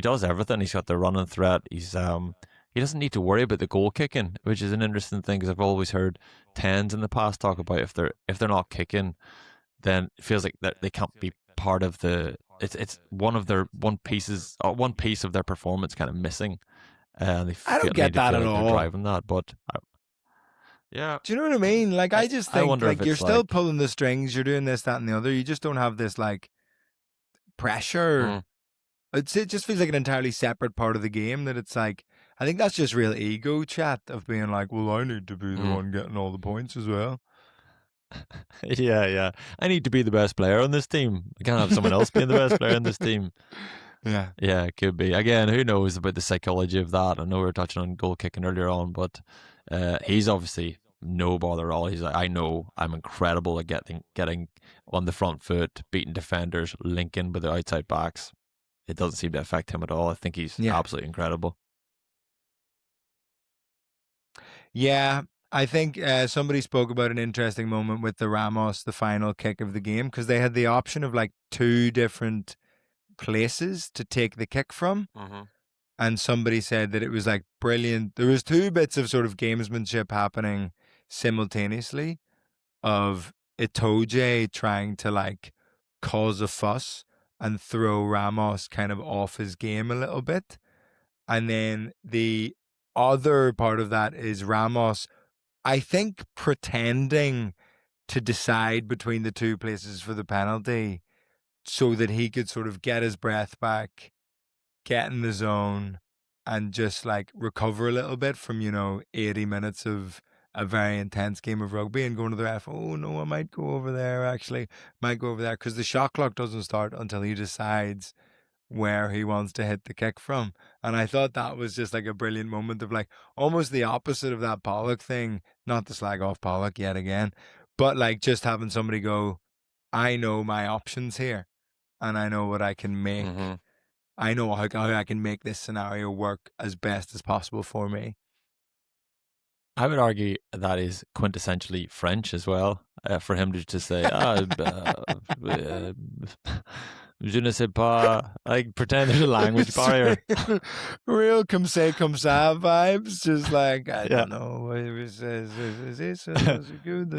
does everything. He's got the running threat. He doesn't need to worry about the goal kicking, which is an interesting thing because I've always heard tens in the past talk about if they're not kicking, then it feels like that they can't be part of the. It's one of their one piece of their performance kind of missing, and I don't need get to that feel at like they're all. driving that. But yeah, Do you know what I mean? Like I I just I think wonder if like you're it's still like pulling the strings, you're doing this, that, and the other. You just don't have this like pressure. mm, It just feels like an entirely separate part of the game that it's like, I think that's just real ego chat of being like, well, I need to be the mm. one getting all the points as well. Yeah. I need to be the best player on this team. I can't have someone else being the best player on this team. Yeah. Yeah, it could be. Again, who knows about the psychology of that? I know we were touching on goal kicking earlier on, but he's obviously no bother at all. He's like, I know I'm incredible at getting on the front foot, beating defenders, linking with the outside backs. It doesn't seem to affect him at all. I think he's Yeah. absolutely incredible. Yeah. I think somebody spoke about an interesting moment with the Ramos, the final kick of the game, because they had the option of like two different places to take the kick from. Mm-hmm. And somebody said that it was like brilliant. There was two bits of sort of gamesmanship happening simultaneously of Itoje trying to like cause a fuss and throw Ramos kind of off his game a little bit. And then the other part of that is Ramos, I think, pretending to decide between the two places for the penalty so that he could sort of get his breath back, get in the zone, and just like recover a little bit from 80 minutes of a very intense game of rugby and going to the ref. Oh no, I might go over there. Actually, might go over there because the shot clock doesn't start until he decides where he wants to hit the kick from. And I thought that was just like a brilliant moment of like almost the opposite of that Pollock thing. Not to slag off Pollock yet again, but like just having somebody go, I know my options here, and I know what I can make. Mm-hmm. I know how I can make this scenario work as best as possible for me. I would argue that is quintessentially French as well. For him to just say, je ne sais pas, like pretend there's a language It's barrier. real come say come sa vibes. Just like I Yeah. don't know. It's good.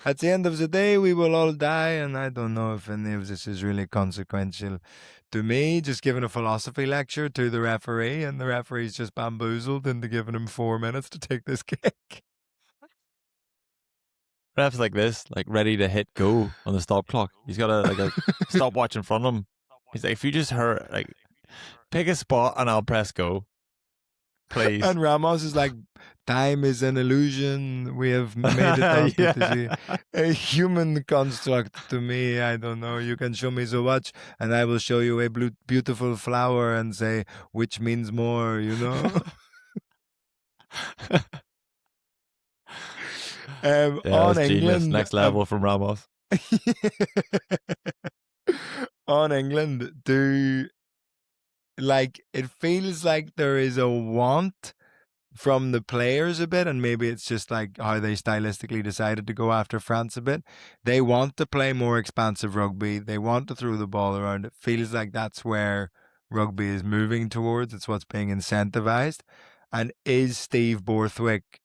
At the end of the day, we will all die, and I don't know if any of this is really consequential to me. Just giving a philosophy lecture to the referee, and the referee's just bamboozled into giving him 4 minutes to take this kick. Ref's like this, like ready to hit go on the stop clock. He's got a stopwatch in front of him. He's like, if you just hurt, like, pick a spot and I'll press go, please. And Ramos is like, time is an illusion. We have made it up. It is a human construct to me. I don't know. You can show me the watch and I will show you a beautiful flower and say, which means more, Yeah, On that's genius. England, Next level from Ramos. on England, do like it feels like there is a want from the players a bit, and maybe it's just like how they stylistically decided to go after France a bit. They want to play more expansive rugby. They want to throw the ball around. It feels like that's where rugby is moving towards. It's what's being incentivized. And is Steve Borthwick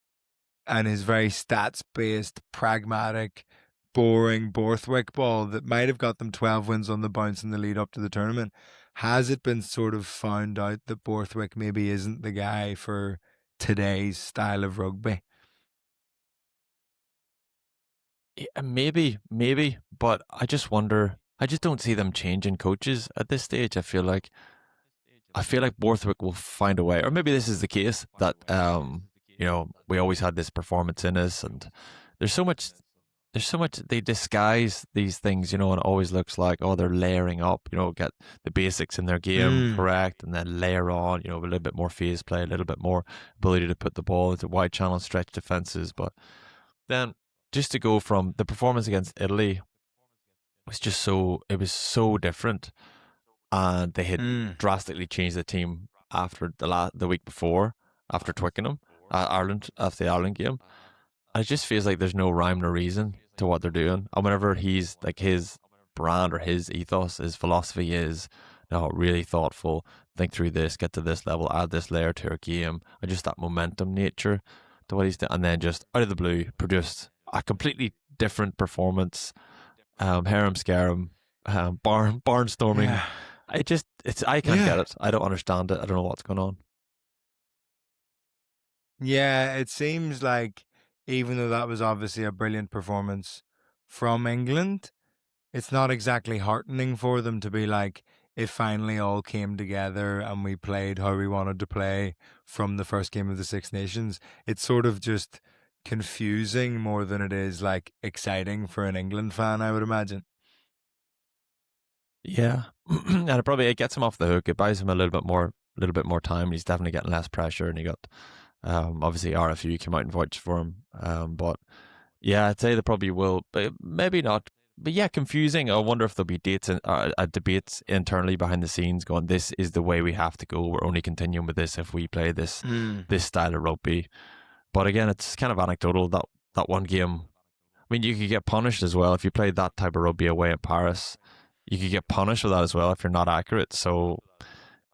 and his very stats based, pragmatic, boring Borthwick ball that might have got them 12 wins on the bounce in the lead up to the tournament? Has it been sort of found out that Borthwick maybe isn't the guy for today's style of rugby? Yeah, maybe, but I just wonder. I just don't see them changing coaches at this stage. I feel like Borthwick will find a way, or maybe this is the case that we always had this performance in us, and there's so much they disguise these things, and it always looks like, oh, they're layering up, get the basics in their game Mm. correct and then layer on, a little bit more phase play, a little bit more ability to put the ball into wide channel stretch defenses. But then just to go from the performance against Italy it was so different, and they had Mm. drastically changed the team after the week before, after Twickenham, Ireland, after the Ireland game. And it just feels like there's no rhyme or reason to what they're doing. And whenever he's like, his brand or his ethos, his philosophy is, no, really thoughtful, think through this, get to this level, add this layer to our game, and just that momentum nature to what he's doing. And then just out of the blue, produced a completely different performance. Harem scarum, barnstorming. Yeah. I can't Yeah. get it. I don't understand it. I don't know what's going on. Yeah, it seems like even though that was obviously a brilliant performance from England, it's not exactly heartening for them to be like, it finally all came together and we played how we wanted to play from the first game of the Six Nations. It's sort of just confusing more than it is like exciting for an England fan, I would imagine. Yeah, and it gets him off the hook. It buys him a little bit more time. He's definitely getting less pressure, and he got obviously RFU came out and vouched for him. But yeah, I'd say they probably will, but maybe not. But yeah, confusing. I wonder if there'll be debates internally behind the scenes, going, "This is the way we have to go. We're only continuing with this if we play Mm. this style of rugby." But again, it's kind of anecdotal. That one game, I mean, you could get punished as well if you played that type of rugby away in Paris. You could get punished for that as well if you're not accurate. So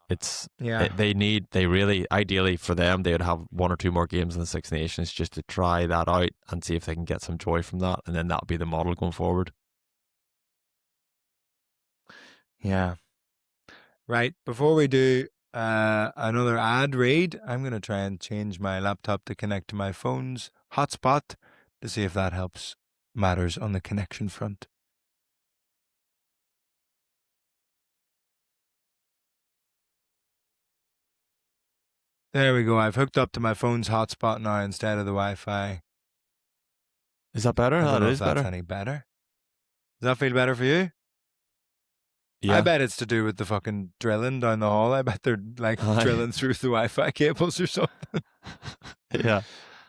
it's Yeah. they really, ideally for them, they would have one or two more games in the Six Nations just to try that out and see if they can get some joy from that, and then that'll be the model going forward. Yeah. Right. Before we do another ad read, I'm going to try and change my laptop to connect to my phone's hotspot to see if that helps matters on the connection front. There we go. I've hooked up to my phone's hotspot now instead of the Wi-Fi. Is that better? I don't That know if is that's better. any better. Does that feel better for you? I Yeah. bet it's to do with the fucking drilling down the hall. I bet they're like Aye. drilling through the Wi-Fi cables or something. Yeah.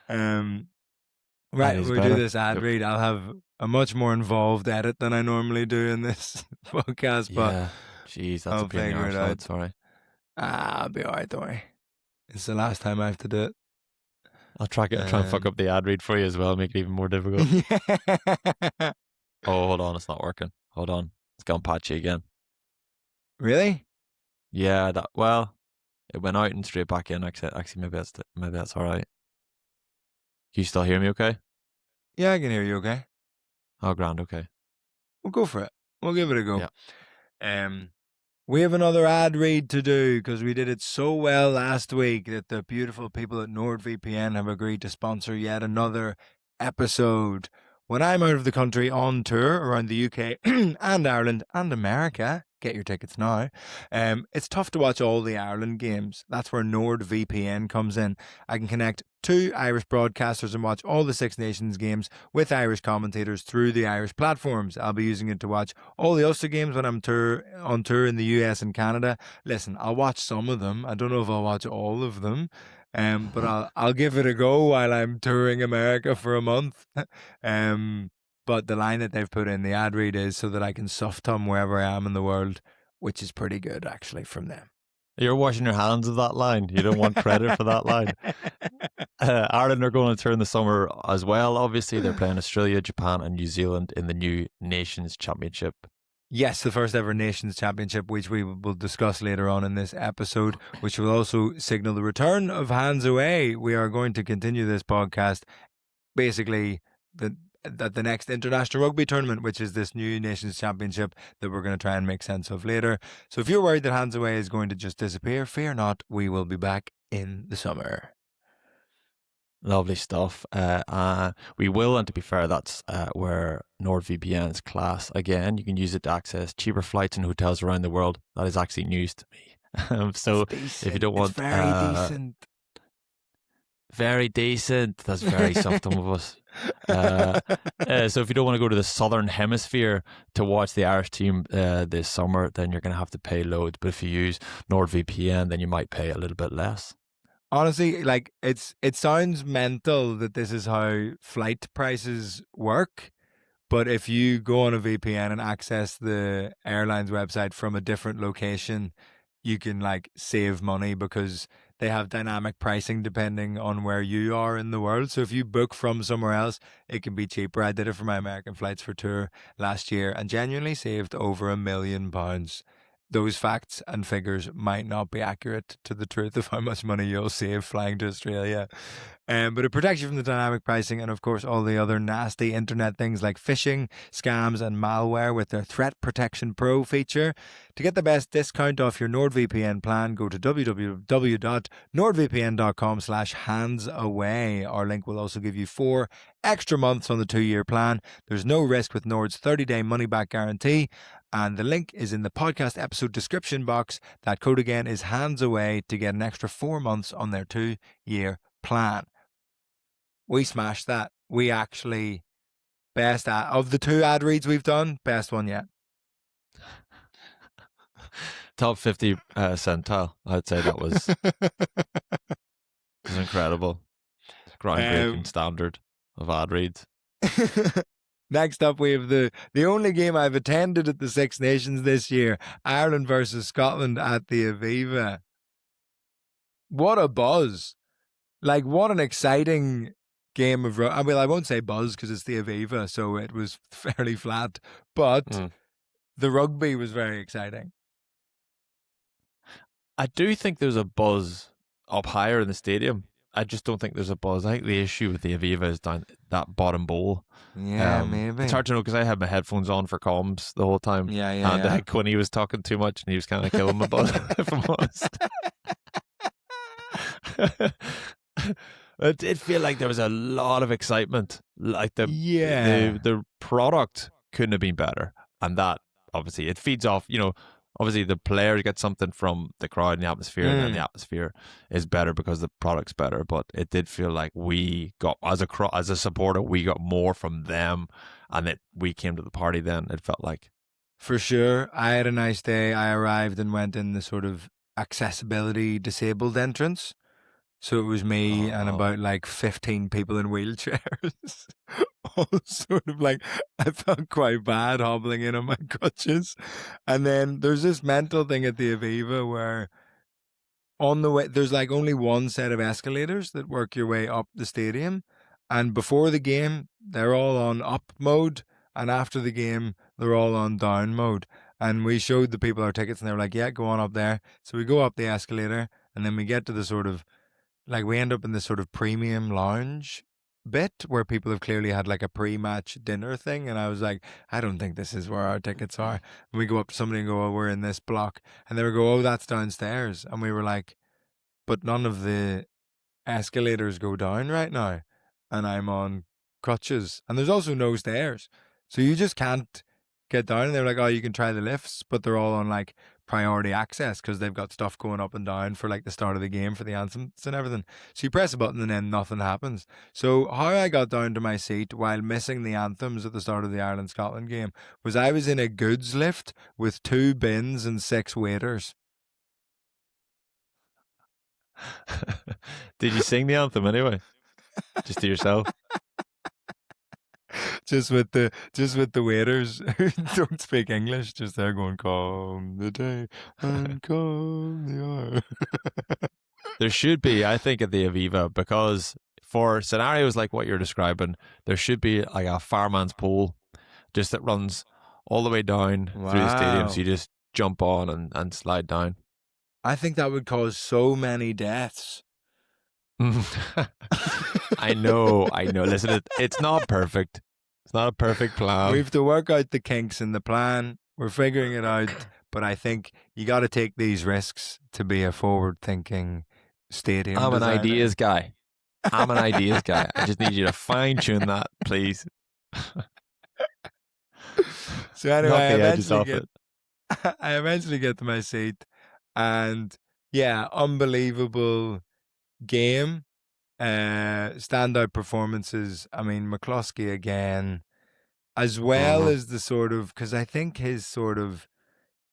That Right, is when we do better. this ad read, I'll have a much more involved edit than I normally do in this podcast, but Yeah. Jeez, that's a I'll pain in the figure it arse, out. lad. Sorry. I'll be alright, don't worry. It's the last time I have to do it. I'll try and fuck up the ad read for you as well, make it even more difficult. Oh, hold on, it's not working. Hold on, it's gone patchy again. Really? Yeah, it went out and straight back in. Actually, maybe that's all right. Can you still hear me? Okay. Yeah, I can hear you okay. Oh, grand. Okay. We'll go for it. We'll give it a go. Yeah. We have another ad read to do because we did it so well last week that the beautiful people at NordVPN have agreed to sponsor yet another episode. When I'm out of the country on tour around the UK and Ireland and America, get your tickets now. It's tough to watch all the Ireland games. That's where NordVPN comes in. I can connect 2 Irish broadcasters and watch all the Six Nations games with Irish commentators through the Irish platforms. I'll be using it to watch all the Ulster games when I'm on tour in the US and Canada. Listen, I'll watch some of them. I don't know if I'll watch all of them. But I'll give it a go while I'm touring America for a month. But the line that they've put in the ad read is so that I can soft tum wherever I am in the world, which is pretty good actually from them. You're washing your hands of that line. You don't want credit for that line. Ireland are going to turn the summer as well. Obviously, they're playing Australia, Japan, and New Zealand in the new Nations Championship. Yes, the first ever Nations Championship, which we will discuss later on in this episode, which will also signal the return of Hands Away. We are going to continue this podcast basically at the next international rugby tournament, which is this new Nations Championship that we're going to try and make sense of later. So if you're worried that Hands Away is going to just disappear, fear not, we will be back in the summer. Lovely stuff. We will, and to be fair, that's where NordVPN's class. Again, you can use it to access cheaper flights and hotels around the world. That is actually news to me. So if you don't want... It's very decent. Very decent. That's very soft of us. So if you don't want to go to the southern hemisphere to watch the Irish team this summer, then you're going to have to pay loads. But if you use NordVPN, then you might pay a little bit less. Honestly, like it sounds mental that this is how flight prices work. But if you go on a VPN and access the airline's website from a different location, you can like save money because they have dynamic pricing depending on where you are in the world. So if you book from somewhere else, it can be cheaper. I did it for my American Flights for Tour last year and genuinely saved over £1 million. Those facts and figures might not be accurate to the truth of how much money you'll save flying to Australia. But it protects you from the dynamic pricing and, of course, all the other nasty internet things like phishing, scams, and malware with their Threat Protection Pro feature. To get the best discount off your NordVPN plan, go to www.nordvpn.com/handsaway. Our link will also give you 4 extra months on the 2-year plan. There's no risk with Nord's 30-day money-back guarantee. And the link is in the podcast episode description box. That code again is handsaway to get an extra 4 months on their 2-year plan. We smashed that. We actually, best of the 2 ad reads we've done, best one yet. Top 50 centile. I'd say that was incredible. Groundbreaking standard of ad reads. Next up, we have the only game I've attended at the Six Nations this year, Ireland versus Scotland at the Aviva. What a buzz. Like, what an exciting game of rugby. Well, I won't say buzz because it's the Aviva, so it was fairly flat. But the rugby was very exciting. I do think there's a buzz up higher in the stadium. I just don't think there's a buzz. I think the issue with the Aviva is down that bottom bowl. Yeah, maybe. It's hard to know because I had my headphones on for comms the whole time. And Quinny was talking too much and he was kind of killing my buzz, if I'm honest. It did feel like there was a lot of excitement. Like the product couldn't have been better. And that, obviously, it feeds off, obviously the players get something from the crowd and the atmosphere, and then the atmosphere is better because the product's better. But it did feel like we got, as a supporter, we got more from them, and that we came to the party then, it felt like. For sure. I had a nice day. I arrived and went in the sort of accessibility disabled entrance. So it was me and about like 15 people in wheelchairs. All sort of like, I felt quite bad hobbling in on my crutches. And then there's this mental thing at the Aviva where on the way, there's like only one set of escalators that work your way up the stadium. And before the game, they're all on up mode. And after the game, they're all on down mode. And we showed the people our tickets and they were like, yeah, go on up there. So we go up the escalator and then we get to the sort of, like, we end up in this sort of premium lounge bit where people have clearly had like a pre-match dinner thing. And I was like, I don't think this is where our tickets are. And we go up to somebody and go, oh, we're in this block. And they would go, oh, that's downstairs. And we were like, but none of the escalators go down right now. And I'm on crutches. And there's also no stairs. So you just can't get down. And they were like, oh, you can try the lifts, but they're all on like priority access because they've got stuff going up and down for like the start of the game for the anthems and everything. So you press a button and then nothing happens. So how I got down to my seat while missing the anthems at the start of the Ireland-Scotland game was I was in a goods lift with 2 bins and 6 waiters. Did you sing the anthem anyway? Just to yourself? Just with the waiters who don't speak English, just there going, "Come the day and come the hour." There should be, I think, at the Aviva, because for scenarios like what you're describing, there should be like a fireman's pole just that runs all the way down through the stadium. So Wow. you just jump on and slide down. I think that would cause so many deaths. I know, I know. Listen, it's not perfect. It's not a perfect We plan. have to work out the kinks in the plan. We're figuring it out, but I think you got to take these risks to be a forward-thinking stadium I'm an designer. ideas guy. I'm an ideas guy. I just need you to fine tune that, please. So anyway, Knock the edges off it. I eventually get to my seat, and yeah, unbelievable game. Standout performances. I mean, McCluskey again, as well Mm-hmm. as the sort of, because I think his sort of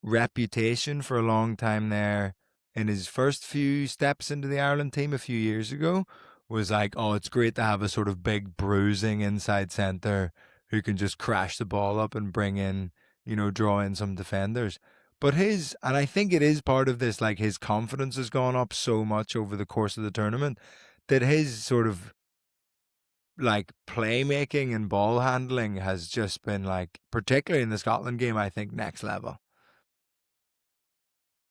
reputation for a long time there in his first few steps into the Ireland team a few years ago was like, oh, it's great to have a sort of big bruising inside centre who can just crash the ball up and bring in, draw in some defenders. But and I think it is part of this, like his confidence has gone up so much over the course of the tournament that his sort of like playmaking and ball handling has just been like, particularly in the Scotland game, I think next level.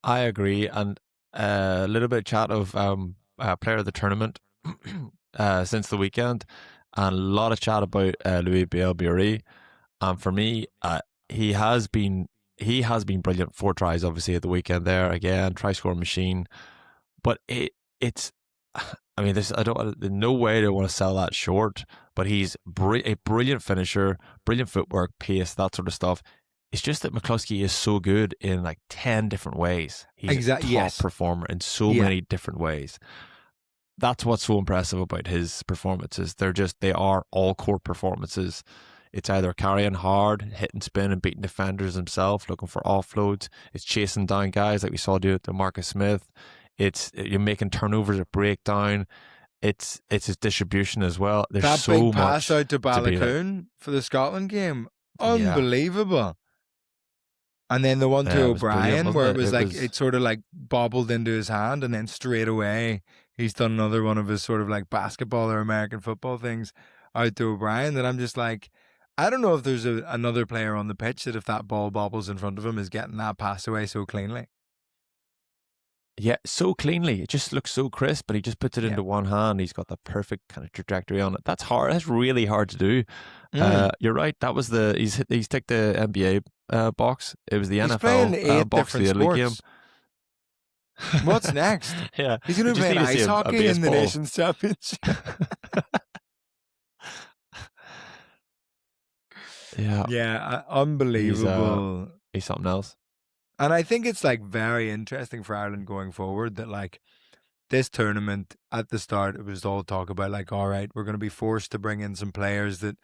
I agree. And a little bit of chat of player of the tournament since the weekend, and a lot of chat about Louis Bielbury. And for me, he has been brilliant. 4 tries, obviously, at the weekend there again, try score machine. But it's I mean, I don't. In no way do I want to sell that short. But he's a brilliant finisher, brilliant footwork, pace, that sort of stuff. It's just that McCluskey is so good in like 10 different ways. He's a Exactly. top Yes. performer in so Yeah. many different ways. That's what's so impressive about his performances. They are all court performances. It's either carrying hard, hitting spin and beating defenders himself, looking for offloads. It's chasing down guys like we saw do it to Marcus Smith. It's you're making turnovers at breakdown. It's his distribution as well. There's That big so pass much out to to be like. Balakoon for the Scotland game. Yeah, Unbelievable. And then the one to it was brilliant, O'Brien wasn't where it it? was It like, was. it sort of like bobbled into his hand, and then straight away he's done another one of his sort of like basketball or American football things out to O'Brien. That I'm just like, I don't know if there's another player on the pitch that, if that ball bobbles in front of him, is getting that pass away so cleanly. Yeah, so cleanly. It just looks so crisp, but he just puts it Yeah. into one hand. He's got the perfect kind of trajectory on it. That's hard. That's really hard to do. Mm. You're right. That was he's ticked the NBA box. It was the He's playing NFL 8 box, different the Italy game. sports. What's next? Yeah, He's going we to be just playing need to see ice a hockey in the baseball. Nations Championship. Yeah, Yeah, he's uh unbelievable. he's something else. And I think it's like very interesting for Ireland going forward that like this tournament at the start, it was all talk about like, all right, we're going to be forced to bring in some players that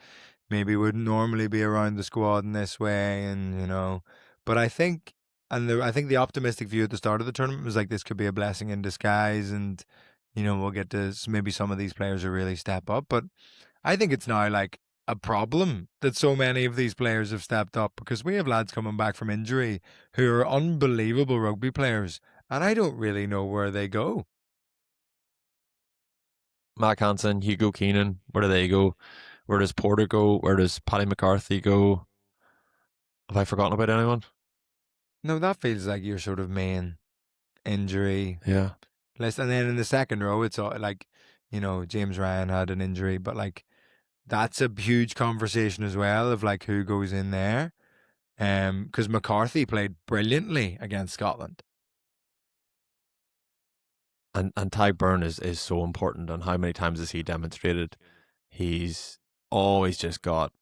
maybe wouldn't normally be around the squad in this way, and but I think, I think the optimistic view at the start of the tournament was like, this could be a blessing in disguise, and we'll get to maybe some of these players will really step up. But I think it's now like a problem that so many of these players have stepped up, because we have lads coming back from injury who are unbelievable rugby players, and I don't really know where they go. Matt Hansen, Hugo Keenan, where do they go? Where does Porter go? Where does Paddy McCarthy go? Have I forgotten about anyone? No, that feels like your sort of main injury Yeah. list. And then in the second row, it's all like, James Ryan had an injury, but like that's a huge conversation as well of like who goes in there. Because McCarthy played brilliantly against Scotland. And Ty Byrne is so important. And how many times has he demonstrated he's always just got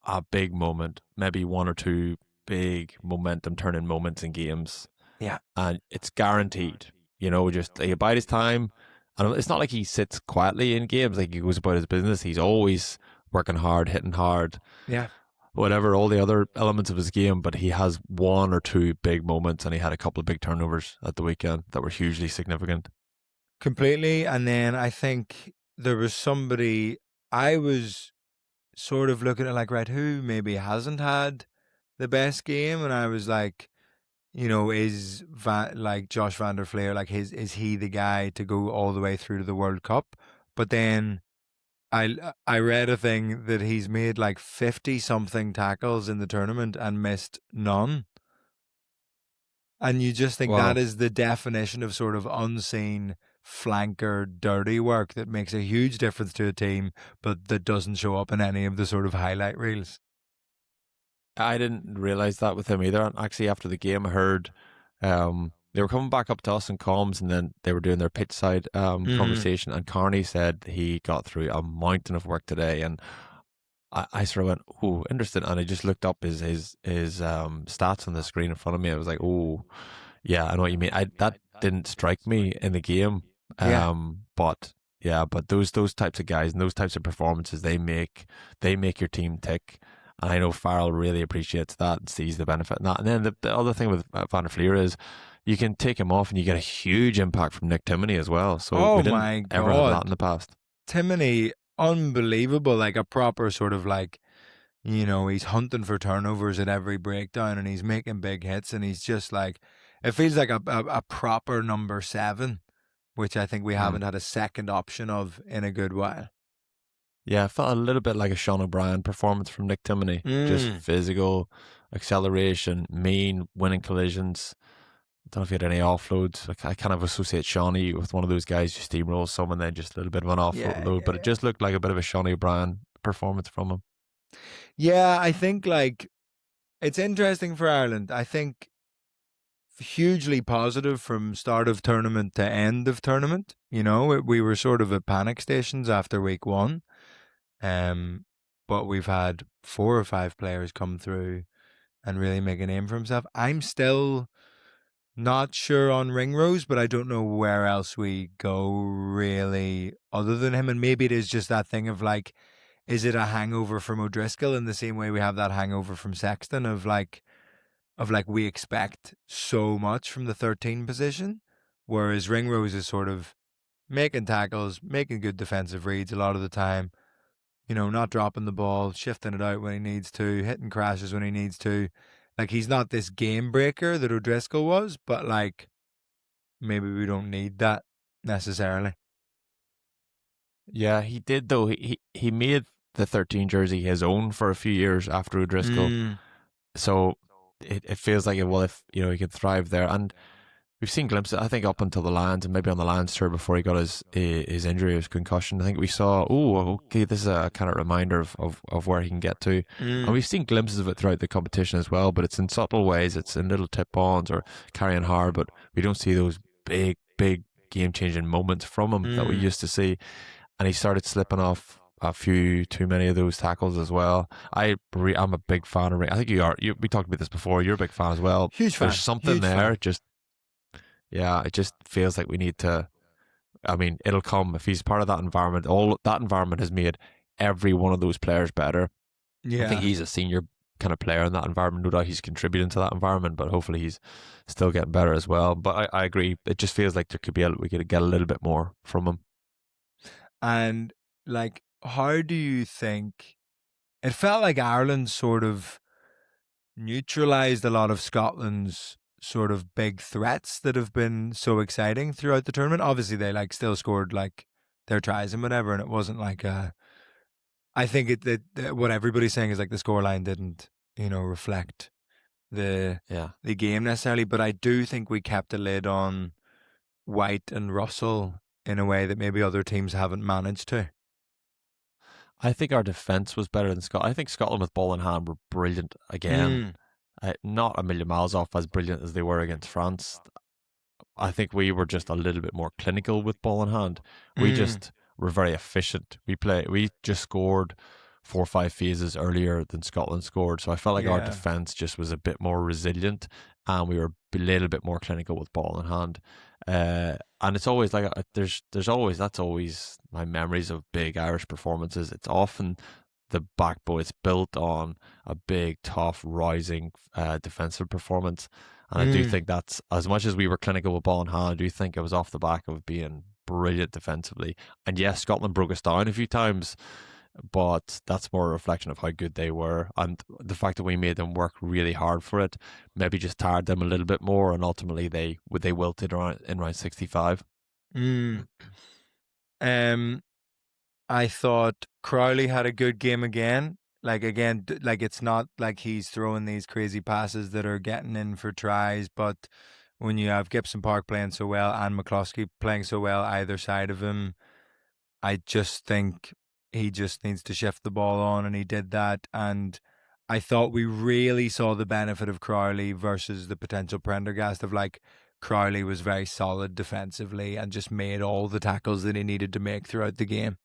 a big moment, maybe one or two big momentum turning moments in games. Yeah. And it's guaranteed, just like, bide his time. And it's not like he sits quietly in games, like he goes about his business. He's always working hard, hitting hard, Yeah. whatever, all the other elements of his game. But he has one or two big moments, and he had a couple of big turnovers at the weekend that were hugely significant. completely. And then I think there was somebody I was sort of looking at like, right, who maybe hasn't had the best game, and I was like, is like Josh Van der Fleer, like is he the guy to go all the way through to the World Cup? But then I read a thing that he's made like 50 something tackles in the tournament and missed none. And you just think that Wow. is the definition of sort of unseen flanker dirty work that makes a huge difference to a team, but that doesn't show up in any of the sort of highlight reels. I didn't realize that with him either. And actually, after the game, I heard they were coming back up to us in comms, and then they were doing their pitch side Mm-hmm. conversation. And Carney said he got through a mountain of work today, and I sort of went, "Oh, interesting." And I just looked up his stats on the screen in front of me. I was like, "Oh, yeah, I know what you mean." I That didn't strike me in the game, Yeah. but yeah, but those types of guys and those types of performances, they make your team tick. And I know Farrell really appreciates that and sees the benefit in that. And then the other thing with Van der Fleer is you can take him off and you get a huge impact from Nick Timoney as well. So Oh we didn't my ever have that in God. the past. Timoney, unbelievable. Like a proper sort of like, he's hunting for turnovers at every breakdown and he's making big hits. And he's just like, it feels like a proper number 7, which I think we Mm. haven't had a second option of in a good while. Yeah, I felt a little bit like a Sean O'Brien performance from Nick Timoney. Just Mm. physical, acceleration, mean, winning collisions. I don't know if he had any offloads. I kind of associate Shawnee with one of those guys who steamrolls someone, then just a little bit of an Yeah, offload. yeah, But it yeah. just looked like a bit of a Shawnee O'Brien performance from him. Yeah, I think like it's interesting for Ireland. I think hugely positive from start of tournament to end of tournament. We were sort of at panic stations after week 1. But we've had 4 or 5 players come through and really make a name for himself. I'm still not sure on Ringrose, but I don't know where else we go really other than him. And maybe it is just that thing of like, is it a hangover from O'Driscoll in the same way we have that hangover from Sexton of like we expect so much from the 13 position, whereas Ringrose is sort of making tackles, making good defensive reads a lot of the time, not dropping the ball, shifting it out when he needs to, hitting crashes when he needs to. Like he's not this game breaker that O'Driscoll was, but like maybe we don't need that necessarily. Yeah, he did though. He made the 13 jersey his own for a few years after O'Driscoll. Mm, So it feels like, well, if he could thrive there. And we've seen glimpses, I think, up until the Lions and maybe on the Lions tour before he got his injury, his concussion. I think we saw, oh, okay, this is a kind of reminder of where he can get to. And mm, we've seen glimpses of it throughout the competition as well, but it's in subtle ways. It's in little tip-ons or carrying hard, but we don't see those big, big game-changing moments from him that we mm. used to see. And he started slipping off a few too many of those tackles as well. I'm a big fan of. I think you are. We talked about this before. You're a big fan as well. Huge There's fan, something huge there. fan. Just yeah, it just feels like we need to. I mean, it'll come if he's part of that environment. All that environment has made every one of those players better. I think Yeah. he's a senior kind of player in that environment. No doubt he's contributing to that environment, but hopefully he's still getting better as well. But I agree. It just feels like we could get a little bit more from him. And like, how do you think it felt like Ireland sort of neutralized a lot of Scotland's sort of big threats that have been so exciting throughout the tournament? Obviously, they like still scored like their tries and whatever, and it wasn't like I think that what everybody's saying is like the scoreline didn't reflect the Yeah. the game necessarily, but I do think we kept a lid on White and Russell in a way that maybe other teams haven't managed to. I think our defense was better than Scotland. I think Scotland with ball in hand were brilliant again. Mm, Not a million miles off as brilliant as they were against France. I think we were just a little bit more clinical with ball in hand. We mm, just were very efficient. We just scored 4 or 5 phases earlier than Scotland scored. So I felt like our yeah. defense just was a bit more resilient and we were a little bit more clinical with ball in hand. And it's always like there's always that's always my memories of big Irish performances. It's often the backbone. It's built on a big, tough, rising defensive performance. And I do Mm. think that's, as much as we were clinical with ball in hand, I do think it was off the back of being brilliant defensively. And yes, Scotland broke us down a few times, but that's more a reflection of how good they were. And the fact that we made them work really hard for it maybe just tired them a little bit more. And ultimately, they wilted around in round 65. Mm. I thought Crowley had a good game again. Like again, like it's not like he's throwing these crazy passes that are getting in for tries, but when you have Gibson Park playing so well and McCloskey playing so well either side of him, I just think he just needs to shift the ball on, and he did that. And I thought we really saw the benefit of Crowley versus the potential Prendergast of like Crowley was very solid defensively and just made all the tackles that he needed to make throughout the game.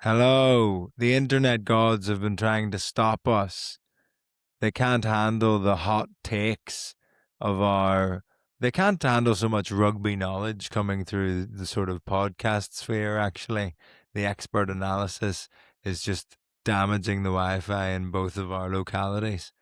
Hello, the internet gods have been trying to stop us. They can't handle the hot takes of our. They can't handle so much rugby knowledge coming through the sort of podcast sphere, actually. The expert analysis is just damaging the Wi Fi in both of our localities.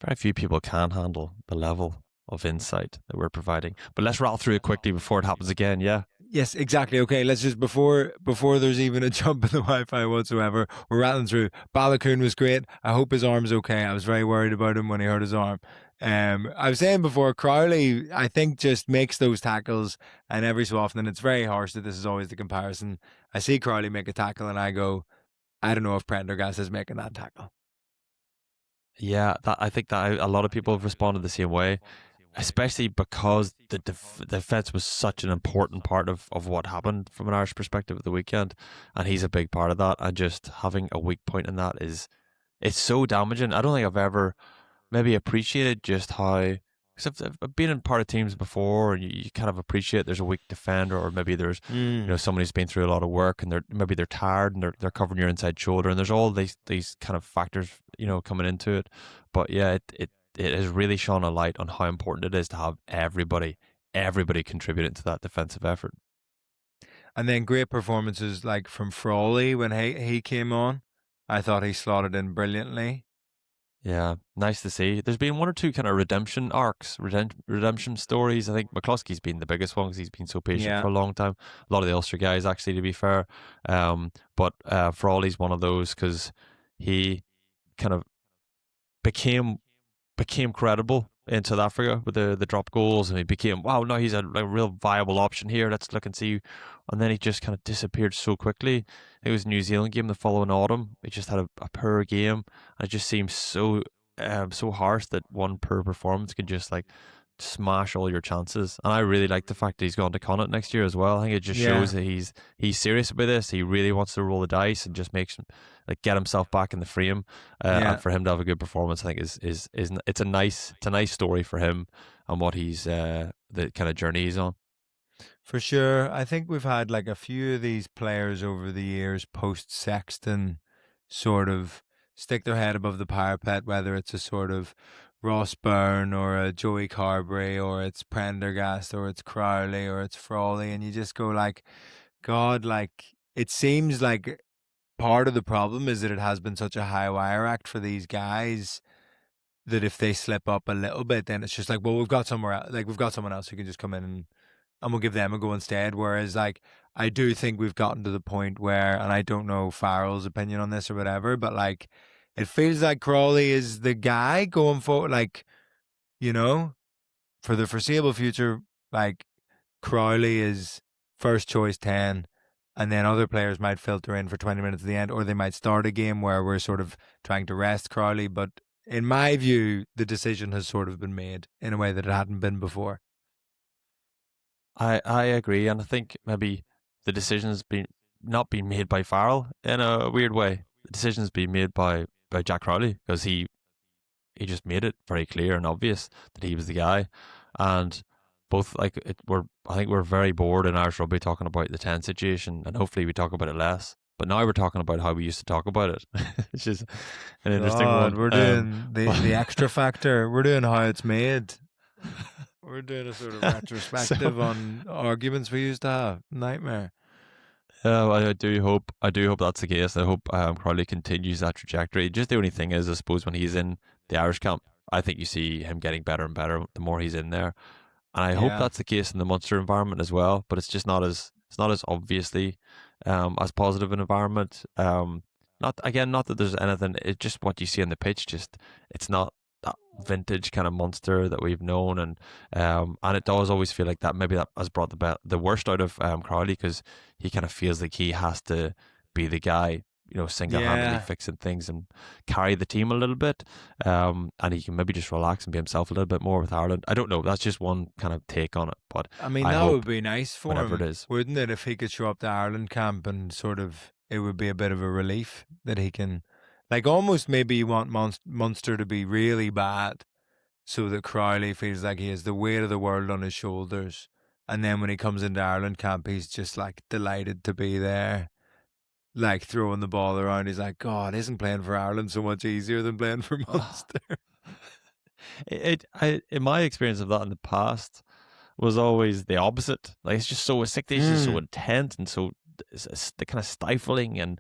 Very few people can handle the level of insight that we're providing. But let's rattle through it quickly before it happens again. Yeah. Yes, exactly. Okay, let's just before there's even a jump in the Wi-Fi whatsoever, we're rattling through. Balakoon was great. I hope his arm's okay. I was very worried about him when he hurt his arm. I was saying before, Crowley, I think just makes those tackles, and every so often, and it's very harsh that this is always the comparison. I see Crowley make a tackle, and I go, I don't know if Prendergast is making that tackle. Yeah, I think that a lot of people have responded the same way, especially because the defense was such an important part of what happened from an Irish perspective at the weekend, and he's a big part of that. And just having a weak point in that it's so damaging. I don't think I've ever maybe appreciated just how. Because I've been in part of teams before, and you kind of appreciate there's a weak defender, or maybe there's somebody who's been through a lot of work, and they're tired, and they're covering your inside shoulder, and there's all these kind of factors coming into it. But yeah, it has really shone a light on how important it is to have everybody contributing to that defensive effort. And then great performances like from Frawley when he came on. I thought he slotted in brilliantly. Yeah, nice to see. There's been one or two kind of redemption arcs, redemption stories. I think McCloskey's been the biggest one because he's been so patient Yeah. for a long time. A lot of the Ulster guys, actually, to be fair. But Frawley's one of those because he kind of became credible in South Africa with the drop goals, and he became, wow, no, he's a real viable option here. Let's look and see. And then he just kind of disappeared so quickly. It was New Zealand game the following autumn. He just had a poor game, and it just seems so harsh that one poor performance could just like smash all your chances. And I really like the fact that he's gone to Connacht next year as well. I think it just shows that he's serious about this. He really wants to roll the dice and just get himself back in the frame. And for him to have a good performance, I think is it's a nice story for him and what he's the kind of journey he's on. For sure. I think we've had like a few of these players over the years post Sexton sort of stick their head above the parapet, whether it's a sort of Ross Byrne or a Joey Carberry or it's Prendergast or it's Crowley or it's Frawley, and you just go like, God, like it seems like part of the problem is that it has been such a high wire act for these guys that if they slip up a little bit, then it's just like, well, we've got somewhere else, like we've got someone else who can just come in and we'll give them a go instead. Whereas, like, I do think we've gotten to the point where, and I don't know Farrell's opinion on this or whatever, but like, it feels like Crawley is the guy going forward, like, for the foreseeable future, like, Crowley is first choice 10, and then other players might filter in for 20 minutes at the end, or they might start a game where we're sort of trying to rest Crowley. But in my view, the decision has sort of been made in a way that it hadn't been before. I agree, and I think maybe the decision's been not been made by Farrell in a weird way. The decision's been made by Jack Crowley because he just made it very clear and obvious that he was the guy. And both I think we're very bored in Irish rugby talking about the 10 situation, and hopefully we talk about it less. But now we're talking about how we used to talk about it, which is an interesting one. We're doing the extra factor. We're doing how it's made. We're doing a sort of retrospective on arguments we used to have. Nightmare. Yeah, I do hope that's the case. I hope Crowley continues that trajectory. Just the only thing is, I suppose, when he's in the Irish camp, I think you see him getting better and better the more he's in there. and I hope Yeah. that's the case in the Munster environment as well. But it's not as obviously as positive an environment. Not that there's anything. It's just what you see on the pitch. Just it's not that vintage kind of Munster that we've known, and it does always feel like that. Maybe that has brought the worst out of Crowley, because he kind of feels like he has to be the guy, single handedly Yeah. fixing things and carry the team a little bit. And he can maybe just relax and be himself a little bit more with Ireland. I don't know. That's just one kind of take on it. But I mean, I that would hope be nice for whenever it him, is. wouldn't it? If he could show up to Ireland camp and sort of, it would be a bit of a relief that he can, like, almost maybe you want Munster to be really bad so that Crowley feels like he has the weight of the world on his shoulders. And then when he comes into Ireland camp, he's just like delighted to be there, like throwing the ball around. He's like, God, isn't playing for Ireland so much easier than playing for Munster? In my experience of that in the past, was always the opposite. Like, it's just so sick days is so intense and so it's kind of stifling, and